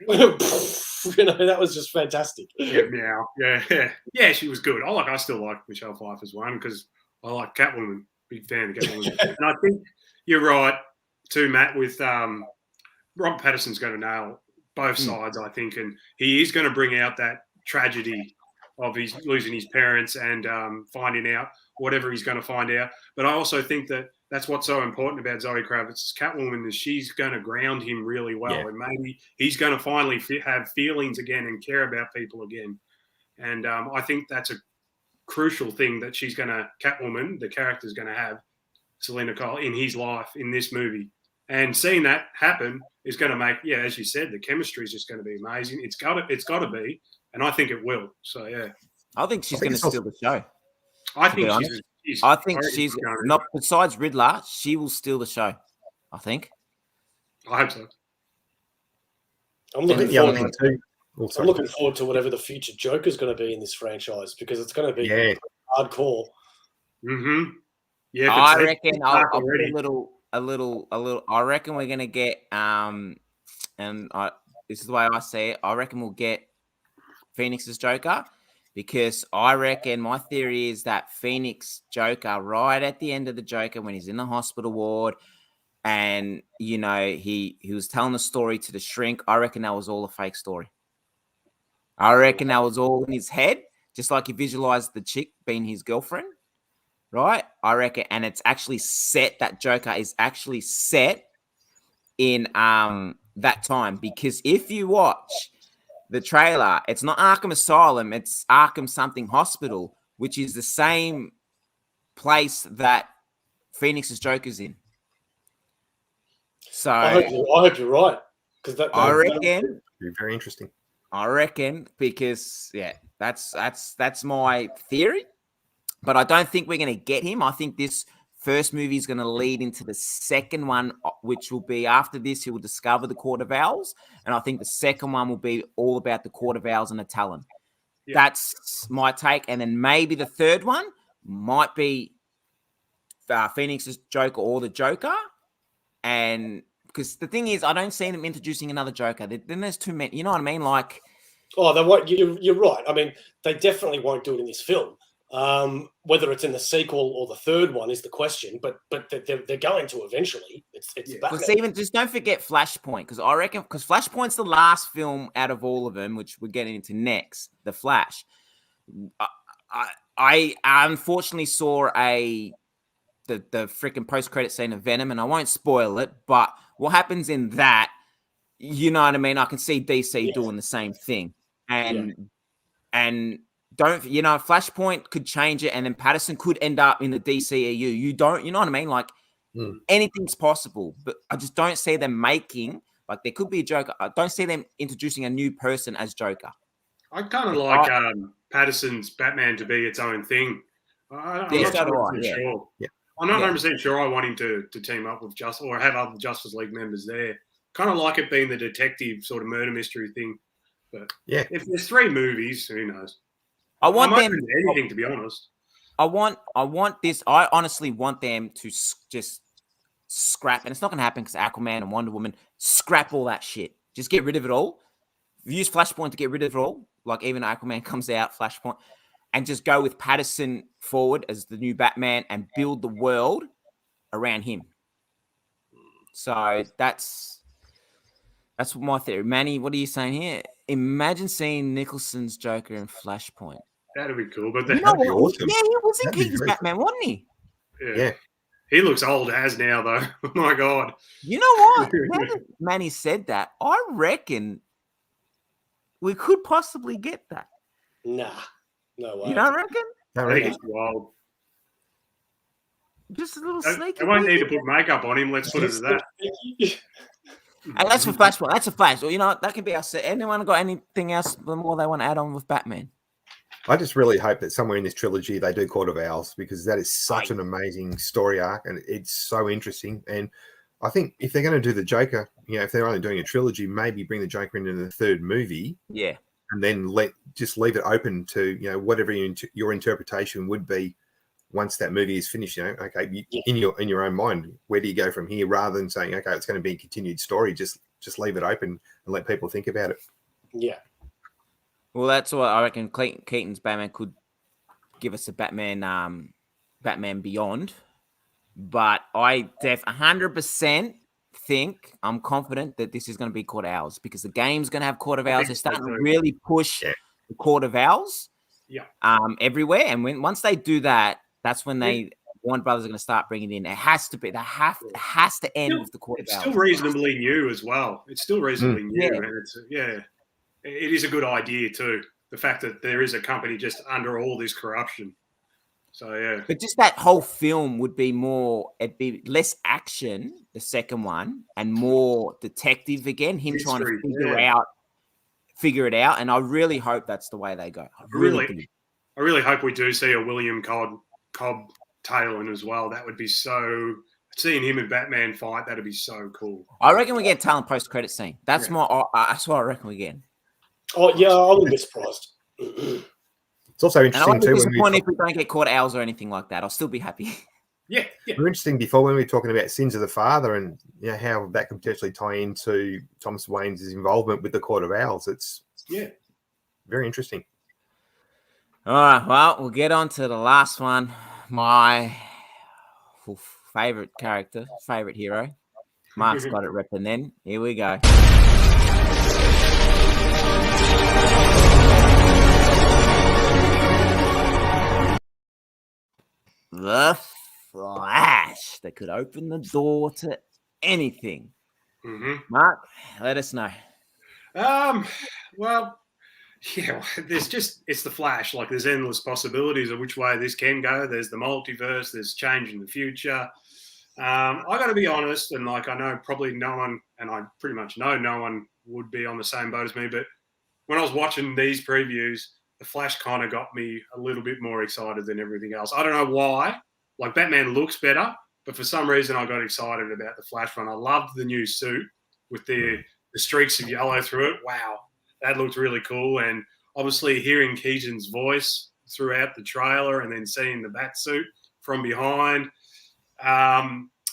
that was just fantastic. Yeah, she was good. I still like Michelle Pfeiffer's one, because I like Catwoman, big fan of Catwoman. And I think you're right too, Matt, with Rob Patterson's going to nail both sides, I think, and he is going to bring out that tragedy of his losing his parents and finding out whatever he's going to find out. But I also think that that's what's so important about Zoe Kravitz's Catwoman, is she's going to ground him really well, and maybe he's going to finally have feelings again and care about people again. And I think that's a crucial thing that Catwoman, the character's going to have, Selena Kyle, in his life in this movie. And seeing that happen is going to make, as you said, the chemistry is just going to be amazing. It's got to be, and I think it will. So I think she's going to steal the show. I think she's not, besides Riddler, she will steal the show. I think. I hope so. I'm looking forward to whatever the future Joker's going to be in this franchise, because it's going to be hardcore. Mm-hmm. Yeah, I reckon I'll put a little. I reckon we're gonna get this is the way I see it. I reckon we'll get Phoenix's Joker, because I reckon my theory is that Phoenix Joker, right at the end of the Joker, when he's in the hospital ward, and you know he was telling the story to the shrink. I reckon that was all a fake story. I reckon that was all in his head, just like he visualized the chick being his girlfriend, right? I reckon, and it's actually set. That Joker is actually set in that time, because if you watch the trailer, it's not Arkham Asylum, it's Arkham something Hospital, which is the same place that Phoenix's Joker's in. So I hope you're right, because I reckon. Be very interesting. I reckon, because that's my theory. But I don't think we're going to get him. I think this first movie is going to lead into the second one, which will be after this. He will discover the Court of Owls, and I think the second one will be all about the Court of Owls and the Talon. Yeah. That's my take. And then maybe the third one might be Phoenix's Joker or the Joker, and because the thing is, I don't see them introducing another Joker. Then there's too many. You know what I mean? Like, oh, they won't. You're right. I mean, they definitely won't do it in this film. Whether it's in the sequel or the third one is the question, but they're going to eventually. It's Batman. Even just don't forget Flashpoint, because I reckon because Flashpoint's the last film out of all of them, which we're getting into next. The Flash. I unfortunately saw the freaking post-credit scene of Venom, and I won't spoil it, but what happens in that, you know what I mean? I can see DC doing the same thing, and don't, you know, Flashpoint could change it, and then Patterson could end up in the DCEU. You know what I mean? Like, anything's possible, but I just don't see them making, like, there could be a Joker. I don't see them introducing a new person as Joker. I kind of like Patterson's Batman to be its own thing. I'm not 100% sure. Yeah. I'm not 100% sure I want him to team up with Justice or have other Justice League members there. Kind of like it being the detective sort of murder mystery thing. But if there's 3 movies, who knows? I'm open to anything, to be honest. I want this. I honestly want them to just scrap, and it's not going to happen because Aquaman and Wonder Woman, scrap all that shit. Just get rid of it all. Use Flashpoint to get rid of it all. Like, even Aquaman comes out, Flashpoint, and just go with Patterson forward as the new Batman and build the world around him. So that's my theory. Manny, what are you saying here? Imagine seeing Nicholson's Joker in Flashpoint. That'd be cool, but that'd be awesome. Yeah, he was in Keaton's Batman, wasn't he? Yeah. He looks old as now, though. Oh my God. You know what? Now that Manny said that, I reckon we could possibly get that. Nah, no way. You don't reckon? I think it's wild. Just a little sneaky. I won't need to put makeup on him. Let's put it as that. And that's for Flashpoint. That's a Flash. Well, you know, that can be us. Anyone got anything else more they want to add on with Batman? I just really hope that somewhere in this trilogy they do Court of Owls, because that is such an amazing story arc and it's so interesting. And I think if they're going to do the Joker, you know, if they're only doing a trilogy, maybe bring the Joker into the third movie. Yeah. And then just leave it open to, you know, whatever your interpretation would be once that movie is finished. You know, okay, in your own mind, where do you go from here? Rather than saying, okay, it's going to be a continued story, just leave it open and let people think about it. Yeah. Well, that's what I reckon. Keaton's Batman could give us a Batman Beyond, but I 100% think, I'm confident that this is going to be Court of Owls, because the game's going to have Court of Owls. They're starting to really push the Court of Owls everywhere, and once they do that, that's when Warner Brothers are going to start bringing it in. It has to be. It has to end with the Court of Owls. It's still reasonably new as well. It's still reasonably new, and it is a good idea too. The fact that there is a company just under all this corruption. So but just that whole film would be it'd be less action, the second one, and more detective again. Him trying to figure it out, and I really hope that's the way they go. I really hope we do see a William Cobb tail in as well. That would be so. Seeing him and Batman fight, that'd be so cool. I reckon we get talent post-credit scene. That's that's what I reckon we get. Oh yeah, I wouldn't be surprised. It's also interesting too. I wouldn't be disappointed if we don't get Court of Owls or anything like that. I'll still be happy. Yeah. We're interesting before when we were talking about Sins of the Father and how that can potentially tie into Thomas Wayne's involvement with the Court of Owls. It's very interesting. All right, well, we'll get on to the last one. My favorite character, favorite hero, Mark's got it repping then. Here we go. The Flash that could open the door to anything. Mark, let us know. Well, yeah, it's the Flash. Like, there's endless possibilities of which way this can go. There's the multiverse, there's change in the future. I got to be honest, and like, I know probably no one, and I pretty much know no one would be on the same boat as me, but when I was watching these previews, the Flash kind of got me a little bit more excited than everything else. I don't know why. Like, Batman looks better, but for some reason I got excited about the Flash one. I loved the new suit with the streaks of yellow through it. Wow, that looked really cool. And obviously hearing Keaton's voice throughout the trailer and then seeing the bat suit from behind.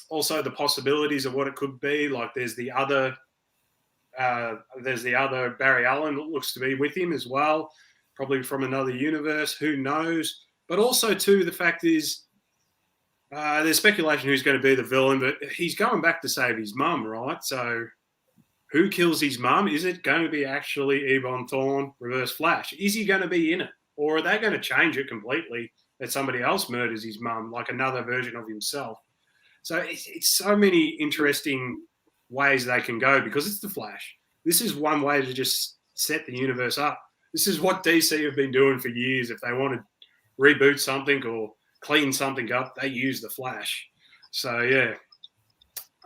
Also the possibilities of what it could be. Like, there's the other Barry Allen that looks to be with him as well, probably from another universe. Who knows? But also too, the fact is, there's speculation who's going to be the villain, but he's going back to save his mum, right? So who kills his mum? Is it going to be actually Ebon Thawne, Reverse Flash? Is he going to be in it? Or are they going to change it completely that somebody else murders his mum, like another version of himself? So it's so many interesting ways they can go because it's the Flash. This is one way to just set the universe up. This is what DC have been doing for years. If they want to reboot something or clean something up, they use the Flash. So, yeah.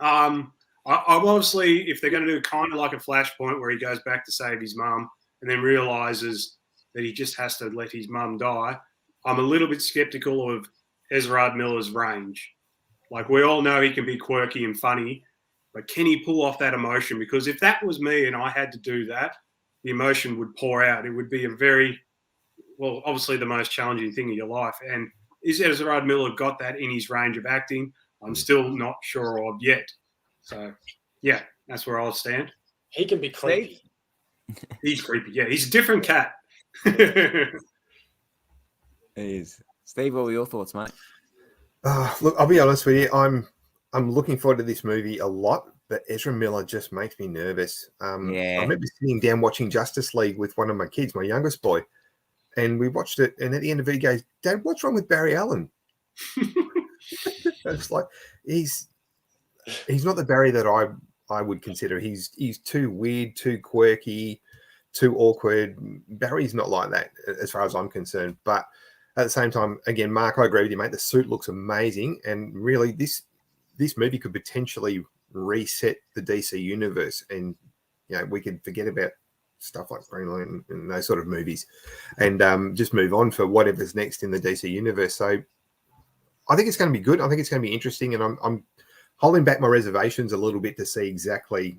I obviously, if they're going to do kind of like a Flashpoint where he goes back to save his mum and then realizes that he just has to let his mum die, I'm a little bit skeptical of Ezra Miller's range. Like, we all know he can be quirky and funny, but can he pull off that emotion? Because if that was me and I had to do that, the emotion would pour out. It would be obviously the most challenging thing in your life. And is Ezra Miller got that in his range of acting? I'm still not sure of yet. So, yeah, that's where I'll stand. He can be creepy. He's creepy. Yeah, he's a different cat. He is. Steve, what were your thoughts, mate? Look, I'll be honest with you. I'm looking forward to this movie a lot, but Ezra Miller just makes me nervous. I remember sitting down watching Justice League with one of my kids, my youngest boy, and we watched it. And at the end of it, he goes, "Dad, what's wrong with Barry Allen?" It's like he's not the Barry that I would consider. He's too weird, too quirky, too awkward. Barry's not like that as far as I'm concerned. But at the same time, again, Mark, I agree with you, mate. The suit looks amazing, and really, this movie could potentially reset the DC universe, and we could forget about stuff like Green Lantern and those sort of movies, and just move on for whatever's next in the DC universe. So, I think it's going to be good. I think it's going to be interesting, and I'm holding back my reservations a little bit to see exactly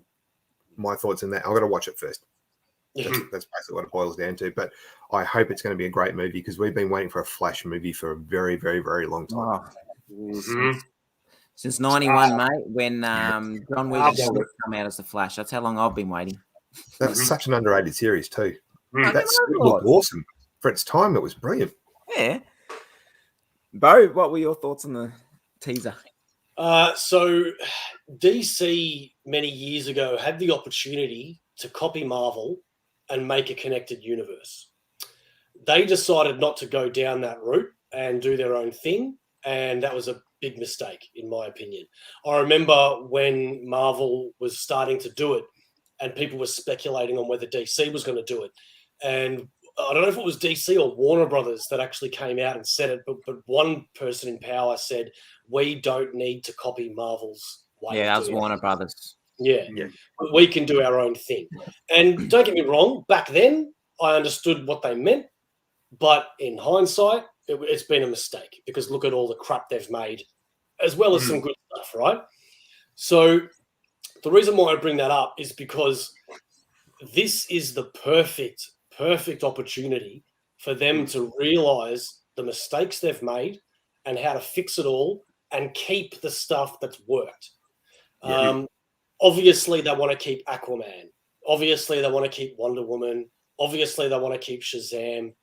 my thoughts on that. I've got to watch it first. That's basically what it boils down to. But I hope it's going to be a great movie because we've been waiting for a Flash movie for a very, very, very long time. Since 91, mate, when John Weasley come out as the Flash. That's how long I've been waiting. That was such an underrated series too. That looked awesome. For its time, it was brilliant. Yeah. Bo, what were your thoughts on the teaser? So DC many years ago had the opportunity to copy Marvel and make a connected universe. They decided not to go down that route and do their own thing, and that was a big mistake, in my opinion. I remember when Marvel was starting to do it, and people were speculating on whether DC was going to do it. And I don't know if it was DC or Warner Brothers that actually came out and said it, but one person in power said, we don't need to copy Marvel's way. Yeah, that was Warner Brothers. Yeah, we can do our own thing. And don't get me wrong, back then I understood what they meant, but in hindsight, it's been a mistake because look at all the crap they've made, as well as some good stuff, right? So the reason why I bring that up is because this is the perfect opportunity for them to realize the mistakes they've made and how to fix it all and keep the stuff that's worked. Obviously, they want to keep Aquaman. Obviously, they want to keep Wonder Woman. Obviously, they want to keep Shazam.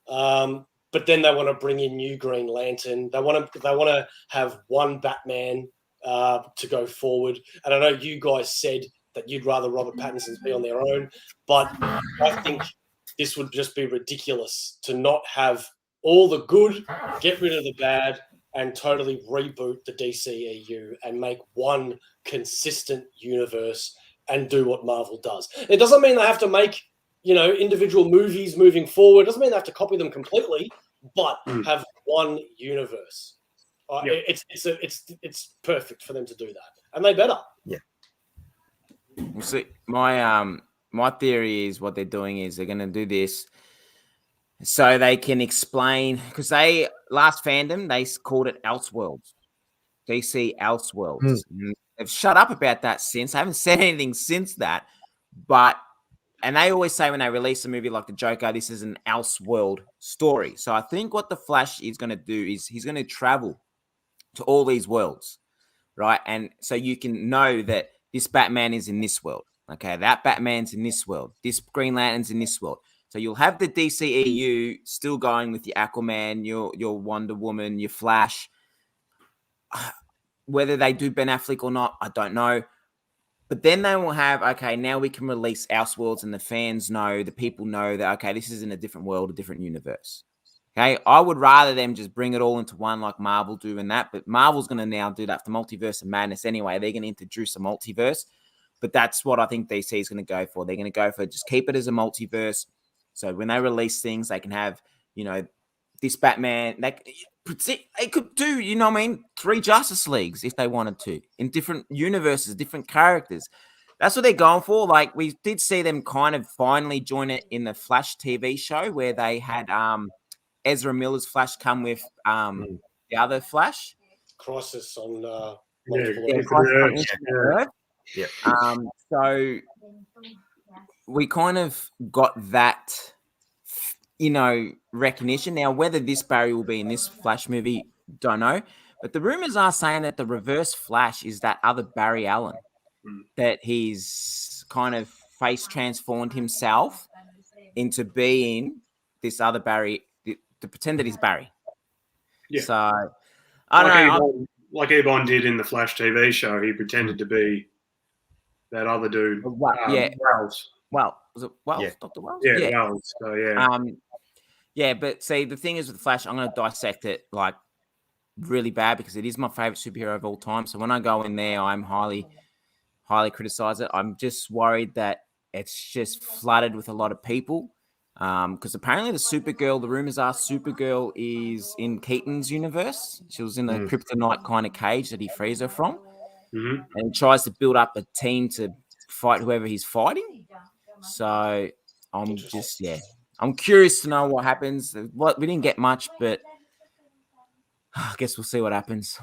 But then they want to bring in new Green Lantern. They want to have one Batman to go forward. And I know you guys said that you'd rather Robert Pattinson's be on their own, but I think this would just be ridiculous to not have all the good, get rid of the bad, and totally reboot the DCEU and make one consistent universe and do what Marvel does. It doesn't mean they have to make, individual movies moving forward. It doesn't mean they have to copy them completely, but have one universe. Yep. It's perfect for them to do that, and they better. Yeah. Well, see, my theory is what they're doing is they're going to do this so they can explain, because last FanDome they called it Elseworlds, DC Elseworlds. They've shut up about that since. I haven't said anything since that, and they always say when they release a movie like the Joker, this is an Elseworld story. So I think what the Flash is going to do is he's going to travel to all these worlds, right? And so you can know that this Batman is in this world. Okay, that Batman's in this world. This Green Lantern's in this world. So you'll have the DCEU still going with your Aquaman, your Wonder Woman, your Flash. Whether they do Ben Affleck or not, I don't know. But then they will have, okay, now we can release Elseworlds and the fans know, the people know that, okay, this is in a different world, a different universe. Okay, I would rather them just bring it all into one like Marvel do and that, but Marvel's going to now do that for Multiverse of Madness anyway. They're going to introduce a multiverse, but that's what I think DC is going to go for. They're going to go for just keep it as a multiverse. So when they release things, they can have, this Batman, they could do, 3 Justice Leagues if they wanted to in different universes, different characters. That's what they're going for. Like we did see them kind of finally join it in the Flash TV show where they had Ezra Miller's Flash come with the other Flash. Crisis on Yeah. So we kind of got that, recognition. Now, whether this Barry will be in this Flash movie, don't know. But the rumors are saying that the Reverse Flash is that other Barry Allen, that he's kind of face transformed himself into being this other Barry, to pretend that he's Barry. Yeah. So I don't know. Like Ebon did in the Flash TV show, he pretended to be that other dude. Wells. Well, was it Wells? Yeah. Dr. Wells? Yeah, Wells. So yeah. But see, the thing is with the Flash, I'm going to dissect it like really bad because it is my favorite superhero of all time. So when I go in there, I'm highly criticize it. I'm just worried that it's just flooded with a lot of people. Because apparently the rumors are Supergirl is in Keaton's universe. She was in the kryptonite kind of cage that he frees her from. Mm-hmm. And he tries to build up a team to fight whoever he's fighting. So I'm curious to know what happens. We didn't get much, but I guess we'll see what happens.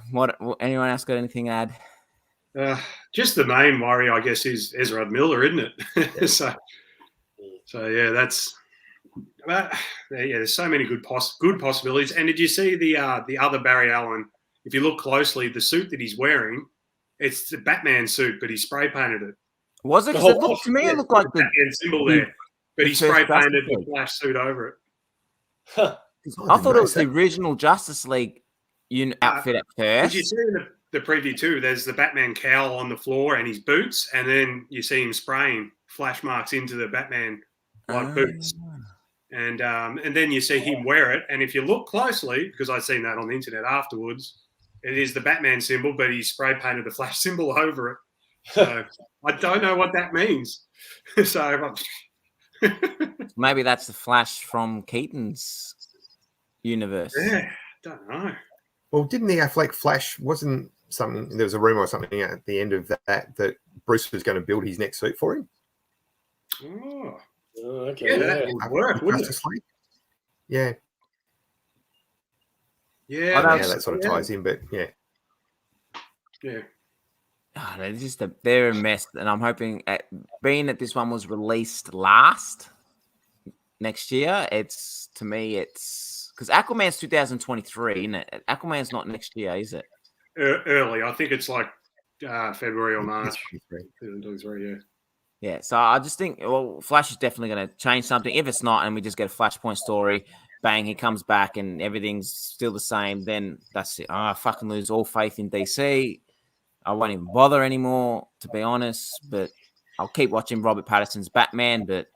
Anyone else got anything to add? Just the main worry, I guess, is Ezra Miller, isn't it? so yeah, that's. There's so many good possibilities. And did you see the other Barry Allen? If you look closely, the suit that he's wearing, it's the Batman suit, but he spray painted it. Was it? It looked to me, it looked like the Batman symbol there, but he spray painted the Flash suit over it. I thought it was the original Justice League outfit at first. Did you see in the preview too? There's the Batman cowl on the floor and his boots, and then you see him spraying Flash marks into the Batman boots. And then you see him wear it. And if you look closely, because I've seen that on the internet afterwards, it is the Batman symbol, but he spray painted the Flash symbol over it. So I don't know what that means. So maybe that's the Flash from Keaton's universe. Yeah, don't know. Well, didn't the Affleck Flash wasn't something? There was a rumor or something at the end of that Bruce was going to build his next suit for him. Oh. Okay. Yeah, that would work, wouldn't it? Yeah. Yeah, that sort of ties in, but yeah. Oh, they're a mess, and I'm hoping, being that this one was released last next year, it's because Aquaman's 2023, isn't it? Aquaman's not next year, is it? Early, I think it's like February or March. 2023, yeah. Yeah, so I just think, Flash is definitely going to change something. If it's not, and we just get a Flashpoint story, bang, he comes back and everything's still the same, then that's it. I fucking lose all faith in DC. I won't even bother anymore, to be honest. But I'll keep watching Robert Pattinson's Batman. But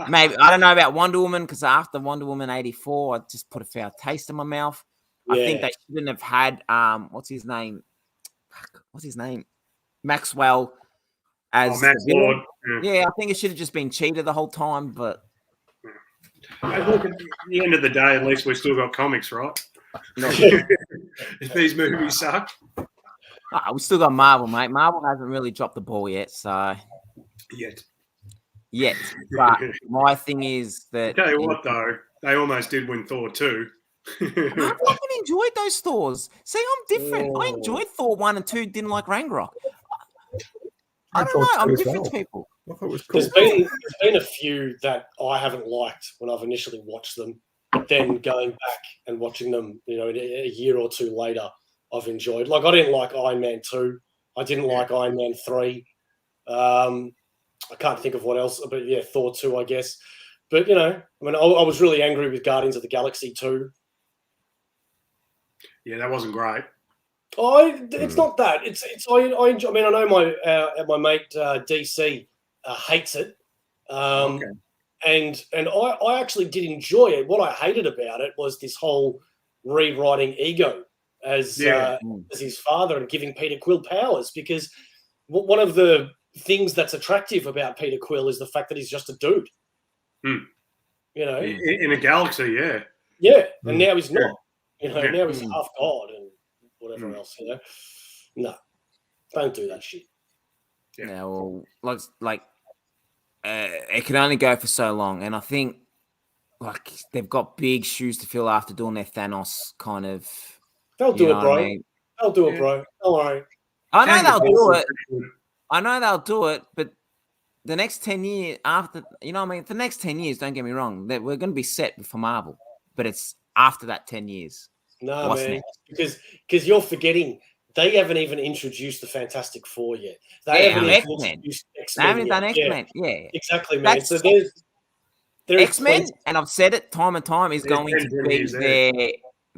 maybe I don't know about Wonder Woman, because after Wonder Woman 84, I just put a foul taste in my mouth. I think Yeah. they shouldn't have had what's his name? Maxwell as Max the villain. Lord. Yeah, I think it should have just been Cheetah the whole time. But Hey, look, at the end of the day, at least we've still got comics, right? If these movies suck. we still got Marvel, mate. Marvel hasn't really dropped the ball yet, so Yet. But my thing is that Tell you what, though, they almost did win Thor 2. I fucking enjoyed those Thors. See, I'm different. I Oh. enjoyed Thor 1 and 2, didn't like Ragnarok. I don't thought know. so I'm as different well. to people. I thought it was cool. There's been a few that I haven't liked when I've initially watched them, but then going back and watching them, a year or two later, I've enjoyed. Like, I didn't like Iron Man 2. I didn't like Iron Man 3. I can't think of what else, but yeah, Thor 2, I guess. But, I was really angry with Guardians of the Galaxy 2. Yeah, that wasn't great. It's not that. I enjoy. I mean, I know my mate DC hates it, Okay. and I actually did enjoy it. What I hated about it was this whole rewriting Ego as his father and giving Peter Quill powers, because one of the things that's attractive about Peter Quill is the fact that he's just a dude. In a galaxy, yeah. Yeah, and now he's not. Yeah. Now he's half god and whatever else. No, don't do that shit. Yeah, well, it can only go for so long, and I think they've got big shoes to fill after doing their Thanos kind of. They'll do it, bro. I mean? They'll do it, bro. Don't worry. I know Change they'll do it. the- I know they'll do it, but the next 10 years after, the next 10 years, don't get me wrong, that we're going to be set for Marvel, but it's after that 10 years. No, What's man, next? because you're forgetting they haven't even introduced the Fantastic Four yet. They Yeah, haven't X-Men. introduced They X-Men haven't yet. done X-Men. Yeah. Exactly, man. That's- So there's X-Men, plenty- and I've said it time and time, is There's going to 10 be years there. there.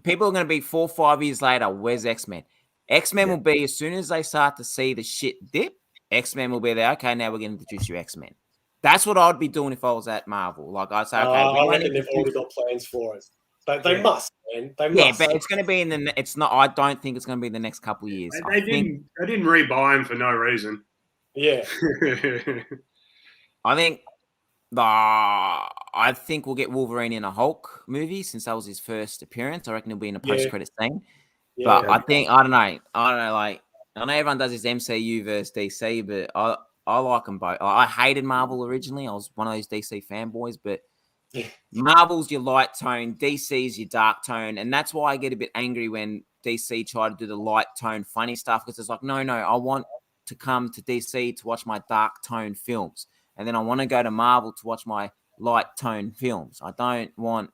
People are going to be 4 or 5 years later. Where's X-Men? X-Men will be as soon as they start to see the shit dip. X-Men will be there. Okay, now we're going to introduce you X-Men. That's what I'd be doing if I was at Marvel. Like I'd say, okay, I reckon they've already got plans for it. They must, man. They yeah, must. but it's going to be in the. It's not. I don't think it's going to be in the next couple of years. They didn't rebuy him for no reason. Yeah. I think we'll get Wolverine in a Hulk movie since that was his first appearance. I reckon he'll be in a post-credit scene. Yeah. But I don't know. Like, I know everyone does this MCU versus DC, but I like them both. I hated Marvel originally. I was one of those DC fanboys, but Marvel's your light tone, DC's your dark tone, and that's why I get a bit angry when DC try to do the light tone funny stuff, because it's like, no, I want to come to DC to watch my dark tone films, and then I want to go to Marvel to watch my light tone films. I don't want,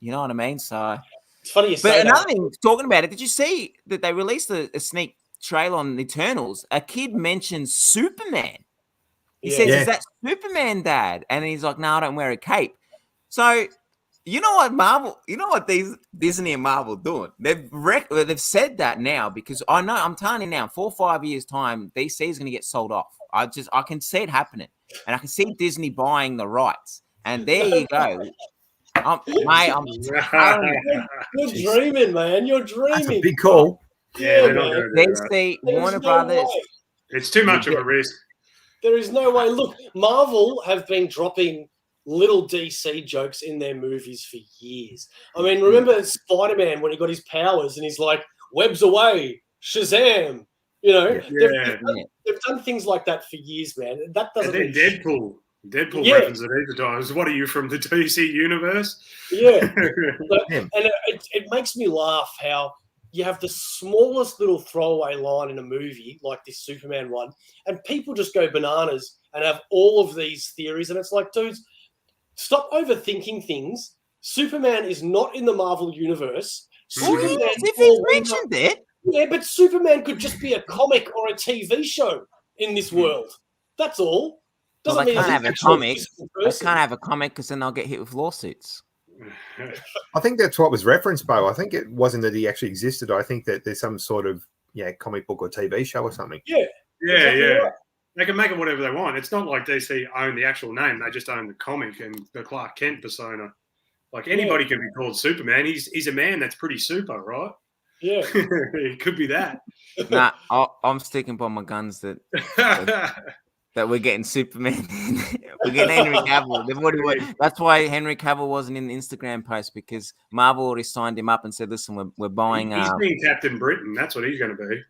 you know what I mean? So It's funny you say but that. another thing, talking about it, did you see that they released a sneak trailer on Eternals? A kid mentions Superman. He says, Yeah. "Is that Superman, Dad?" And he's like, "No, I don't wear a cape." So, you know what these Disney and Marvel are doing? They've said that now, because I'm telling you now, in 4 or 5 years' time, DC is going to get sold off. I can see it happening, and I can see Disney buying the rights. And there you go. I'm You're dreaming, man. You're dreaming. That's a big call. Yeah, they're not man. going to do that. DC, There's Warner no Brothers. way. It's too much of a risk. There is no way. Look, Marvel have been dropping little DC jokes in their movies for years. I mean, remember Spider-Man when he got his powers and he's like, webs away, Shazam. You know, Yeah. they've done things like that for years, man. That And doesn't then mean shit. Deadpool Yeah. references it either times. What are you, from the DC universe? Yeah. Yeah. And it makes me laugh how you have the smallest little throwaway line in a movie like this Superman one, and people just go bananas and have all of these theories. And it's like, dudes, stop overthinking things. Superman is not in the Marvel universe. Well, he Superman is, if fall he's under- mentioned it. Yeah, but Superman could just be a comic or a TV show in this world. That's all. Well, Doesn't they mean can't he's have a actually comic. physical They person. can't have a comic because then they'll get hit with lawsuits. I think that's what was referenced, Bo. I think it wasn't that he actually existed. I think that there's some sort of comic book or TV show or something. Yeah. Yeah, Exactly yeah. right. They can make it whatever they want. It's not like DC own the actual name; they just own the comic and the Clark Kent persona. Like anybody can be called Superman. He's a man that's pretty super, right? Yeah. It could be that. Nah, I'm sticking by my guns that we're getting Superman. We're getting Henry Cavill. They've already that's why Henry Cavill wasn't in the Instagram post, because Marvel already signed him up and said, "Listen, we're buying." He's being Captain Britain. That's what he's going to be.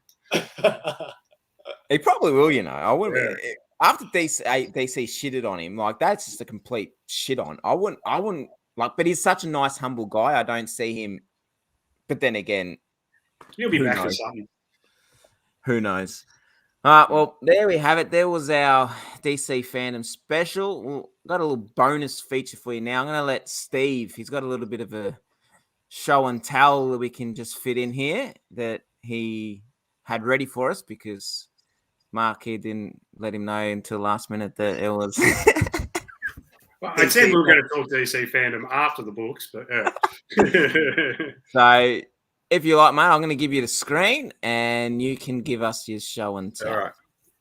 He probably will, I wouldn't. After DC shitted on him, like that's just a complete shit on. I wouldn't like. But he's such a nice, humble guy. I don't see him. But then again, He'll be who back for knows? something. Who knows? All right, well, there we have it. There was our DC fandom special. Got a little bonus feature for you now. I'm going to let Steve, he's got a little bit of a show and tell that we can just fit in here that he had ready for us, because Mark here didn't let him know until last minute that it was. Well, I said we were going to talk DC fandom after the books, but yeah. So if you like, mate, I'm going to give you the screen and you can give us your show and tell. All right.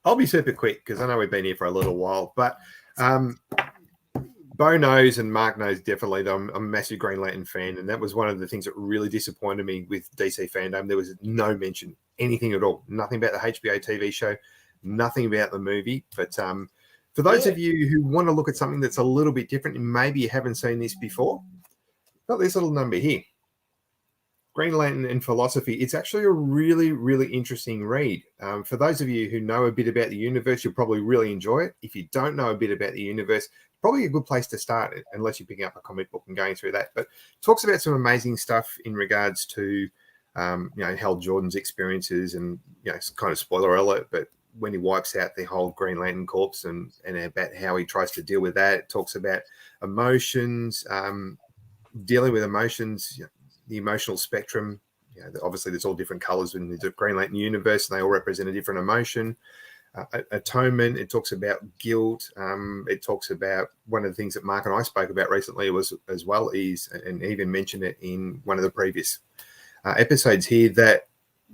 I'll be super quick because I know we've been here for a little while, but Bo knows and Mark knows definitely that I'm a massive Green Lantern fan, and that was one of the things that really disappointed me with DC fandom. There was no mention, anything at all, nothing about the HBO TV show, nothing about the movie. But for those of you who want to look at something that's a little bit different and maybe you haven't seen this before, got this little number here. Green Lantern and Philosophy. It's actually a really, really interesting read. For those of you who know a bit about the universe, you'll probably really enjoy it. If you don't know a bit about the universe, probably a good place to start it, unless you're picking up a comic book and going through that. But it talks about some amazing stuff in regards to, Hal Jordan's experiences, and, it's kind of spoiler alert, but when he wipes out the whole Green Lantern Corps and about how he tries to deal with that. It talks about emotions, dealing with emotions, the emotional spectrum. Obviously there's all different colors in the Green Lantern universe, and they all represent a different emotion. Atonement. It talks about guilt. It talks about one of the things that Mark and I spoke about recently and even mentioned it in one of the previous episodes here, that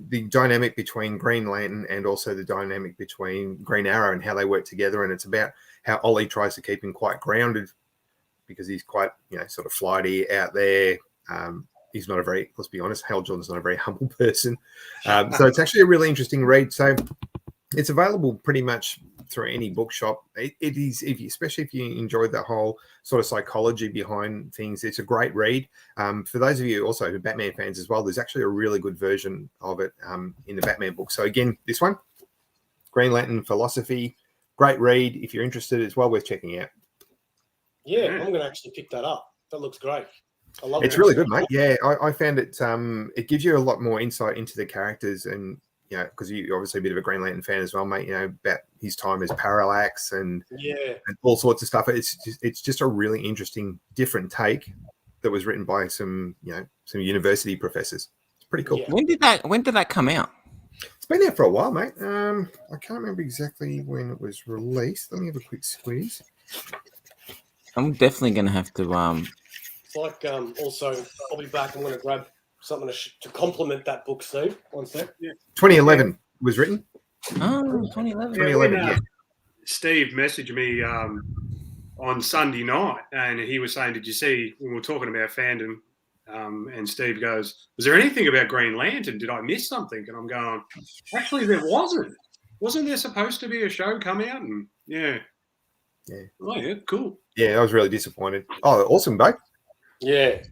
the dynamic between Green Lantern and also the dynamic between Green Arrow and how they work together. And it's about how Ollie tries to keep him quite grounded, because he's quite, sort of flighty out there. He's not let's be honest, Hal Jordan's not a very humble person. So it's actually a really interesting read. So it's available pretty much through any bookshop. It is, especially if you enjoy the whole sort of psychology behind things, it's a great read. For those of you also who are Batman fans as well, there's actually a really good version of it in the Batman book. So again, this one, Green Lantern Philosophy, great read. If you're interested, it's well worth checking out. Yeah, I'm going to actually pick that up. That looks great. I love it. It's really good, mate. Yeah, I found it. It gives you a lot more insight into the characters, and because you're obviously a bit of a Green Lantern fan as well, mate. About his time as Parallax and all sorts of stuff. It's just a really interesting, different take that was written by some university professors. It's pretty cool. Yeah. When did that come out? It's been there for a while, mate. I can't remember exactly when it was released. Let me have a quick squeeze. I'm definitely going to have to. It's like also, I'll be back. I'm going to grab something to complement that book, Steve. One sec. Yeah. 2011 was written. Oh, 2011. 2011, yeah. Steve messaged me on Sunday night, and he was saying, "Did you see when we were talking about fandom?" And Steve goes, "Was there anything about Green Lantern? Did I miss something?" And I'm going, "Actually, there wasn't. Wasn't there supposed to be a show come out?" And yeah. Oh yeah, cool. Yeah, I was really disappointed. Oh, awesome, mate. Yeah,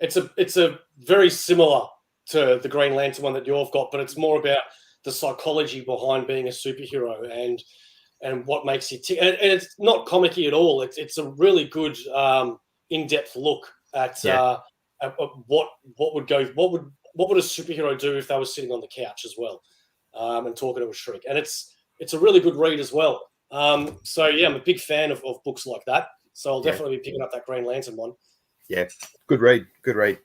it's a very similar to the Green Lantern one that you've got, but it's more about the psychology behind being a superhero and what makes you tick. And it's not comic-y at all. It's a really good in-depth look at what would a superhero do if they were sitting on the couch as well, and talking to a shrink. And it's a really good read as well. So yeah, I'm a big fan of books like that. So I'll definitely be picking up that Green Lantern one. Yeah, good read. Good read.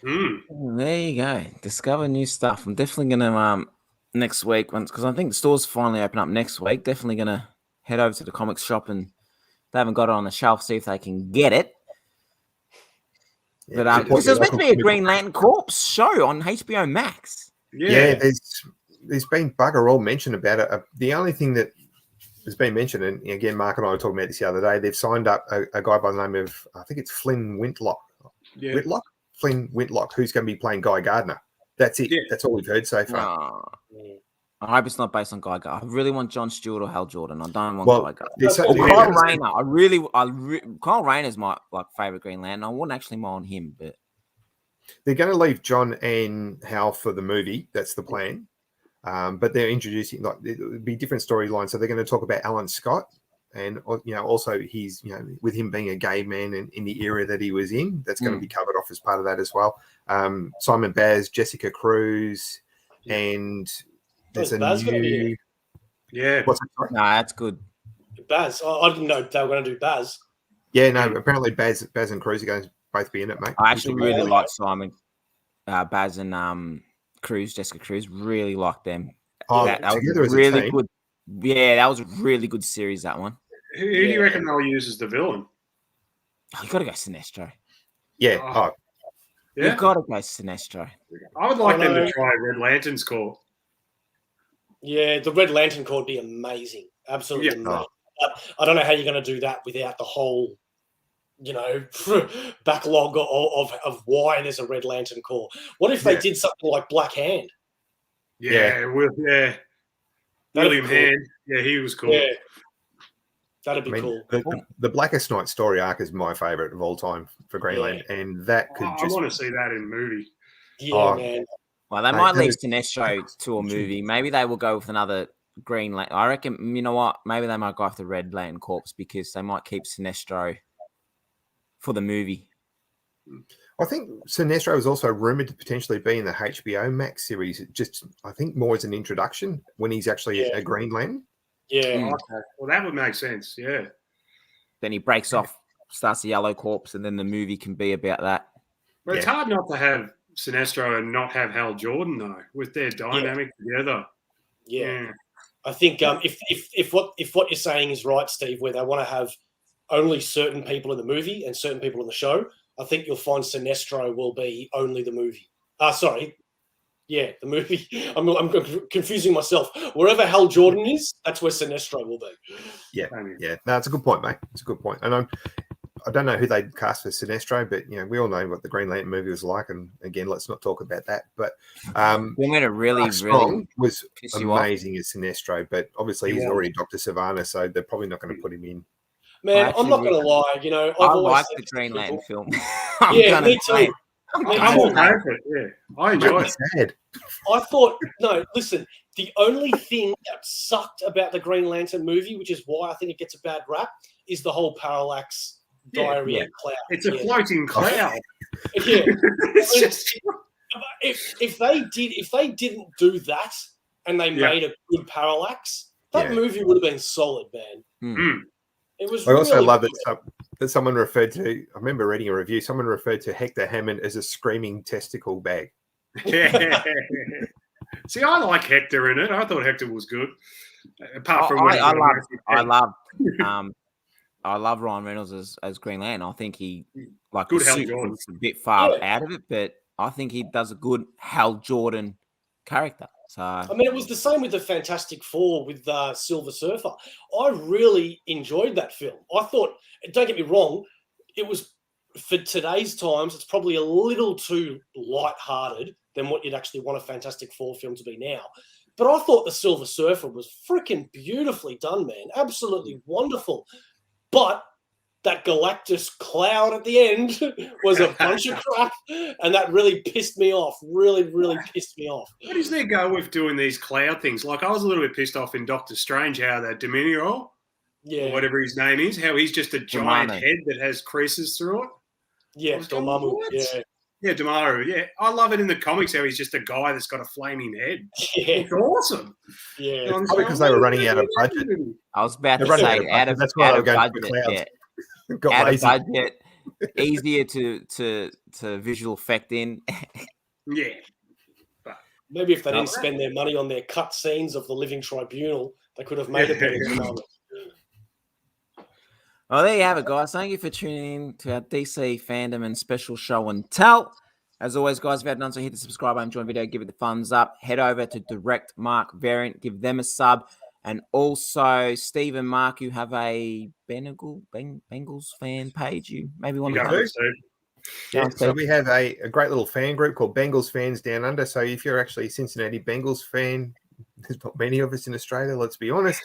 There you go. Discover new stuff. I'm definitely going to next week, because I think the stores finally open up next week. Definitely going to head over to the comics shop, and they haven't got it on the shelf, see if they can get it. Yeah, But there's meant to be a Green Lantern Corps show on HBO Max. Yeah, there's been bugger all mention about it. The only thing that has been mentioned, and again, Mark and I were talking about this the other day, they've signed up a guy by the name of, I think it's Flynn Whitlock. Yeah. Flynn Whitlock, who's going to be playing Guy Gardner. That's it. Yeah. That's all we've heard so far. No. I hope it's not based on Guy Gardner. I really want Jon Stewart or Hal Jordan. I don't want Well, Guy Gardner. there's Or something- Kyle Rayner. Kyle Rayner's my favorite Green Lantern. I wouldn't actually mind him, but They're going to leave John and Hal for the movie. That's the plan. But they're introducing, like, it'll be different storylines. So they're going to talk about Alan Scott, and also he's, with him being a gay man in the era that he was in, that's going to be covered off as part of that as well. Simon Baz, Jessica Cruz, and there's a new. Yeah. What's that? Sorry? no, that's good. Baz. I didn't know they were going to do Baz. Yeah, no. Apparently, Baz and Cruz are going to both be in it, mate. I actually really like Simon, Baz, and Jessica Cruz. Really like them. Oh, that was together as a really team. good. Yeah, that was a really good series. That one. Who do you reckon they'll use as the villain? Oh, you got to go Sinestro. Yeah. Oh. You Yeah. got to go Sinestro. I would like them know. to try Red Lantern's Corps. Yeah, the Red Lantern Corps would be amazing. Absolutely Yeah. amazing. But I don't know how you're going to do that without the whole, backlog of why there's a Red Lantern Corps. What if they did something like Black Hand? Yeah. William That'd be cool. Hand. Yeah, he was cool. Yeah. That'd be cool. The Blackest Night story arc is my favorite of all time for Greenland, and that could I want to see that in movie. Yeah, man. Well, they Mate, might that leave is- Sinestro to a movie. Maybe they will go with another Green Lantern. I reckon, you know what? Maybe they might go after Red Lantern Corps because they might keep Sinestro for the movie. I think Sinestro was also rumored to potentially be in the HBO Max series. Just, I think, more as an introduction when he's actually a Green Lantern. Yeah. Okay. Well, that would make sense. Yeah. Then he breaks off, starts the Yellow Corps, and then the movie can be about that. But it's hard not to have Sinestro and not have Hal Jordan, though, with their dynamic together. Yeah. I think if what you're saying is right, Steve, where they want to have only certain people in the movie and certain people in the show, I think you'll find Sinestro will be only the movie. The movie. I'm confusing myself. Wherever Hal Jordan is, that's where Sinestro will be. Yeah. No, it's a good point, mate. It's a good point. And I don't know who they cast for Sinestro, but we all know what the Green Lantern movie was like. And again, let's not talk about that. But We're going to really was piss you off. amazing as Sinestro, but obviously he's already Dr. Savannah, so they're probably not going to put him in. Man, I'm not going to lie. I like the Green Lantern film. Me too. I'm all over it. Yeah, I enjoy it. Sad. I thought, no, listen, the only thing that sucked about the Green Lantern movie, which is why I think it gets a bad rap, is the whole parallax diarrhea cloud. It's a floating cloud. Yeah. It's just... if they didn't do that and they made a good parallax, that movie would have been solid, man. It was. I also really love good. that someone referred to. I remember reading a review. Someone referred to Hector Hammond as a screaming testicle bag. Yeah. See, I like Hector in it. I thought Hector was good. Apart from I love Ryan Reynolds as Green Lantern. I think he good the Hal suit Jordan. was a bit far out of it, but I think he does a good Hal Jordan character. So I mean, it was the same with the Fantastic Four with Silver Surfer. I really enjoyed that film. I thought, don't get me wrong, it was for today's times. It's probably a little too light-hearted than what you'd actually want a Fantastic Four film to be now. But I thought the Silver Surfer was freaking beautifully done, man. Absolutely wonderful. But that Galactus cloud at the end was a bunch of crap, and that really pissed me off. Really, really pissed me off. What is their go with doing these cloud things? Like, I was a little bit pissed off in Doctor Strange how that Dominio, or whatever his name is, how he's just a giant head that has creases through it. Yeah, Dormammu. Yeah, Dormammu. Yeah, I love it in the comics how he's just a guy that's got a flaming head. Yeah, it's awesome. Yeah, probably because they were running out of budget. I was about to say out of budget. Yeah. Out of budget, easier to visual effect in. Yeah. But maybe if they didn't spend their money on their cut scenes of the Living Tribunal, they could have made it better. Well, there you have it, guys. Thank you for tuning in to our DC FanDome and special show and tell. As always, guys, if you haven't done so, hit the subscribe button, join the video, give it the thumbs up. Head over to Direct Mark Variant, give them a sub. And also, Steve and Mark, you have a Bengals fan page. You maybe want to Go come. on, Steve. Yeah, so we have a great little fan group called Bengals Fans Down Under. So if you're actually a Cincinnati Bengals fan, there's not many of us in Australia, let's be honest.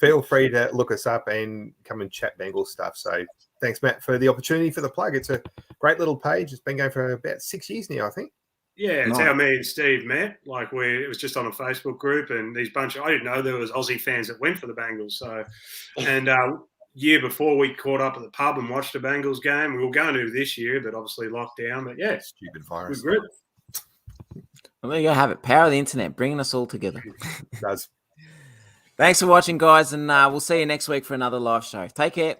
Feel free to look us up and come and chat Bengals stuff. So thanks, Matt, for the opportunity for the plug. It's a great little page. It's been going for about 6 years now, I think. Yeah, it's Nice. how me and Steve met. Like it was just on a Facebook group, and I didn't know there was Aussie fans that went for the Bengals. So, and year before we caught up at the pub and watched a Bengals game. We were going to this year, but obviously locked down. But yeah, Stupid good virus. group. Well, there you go. Have it. Power of the internet, bringing us all together. Does. Thanks for watching, guys, and we'll see you next week for another live show. Take care.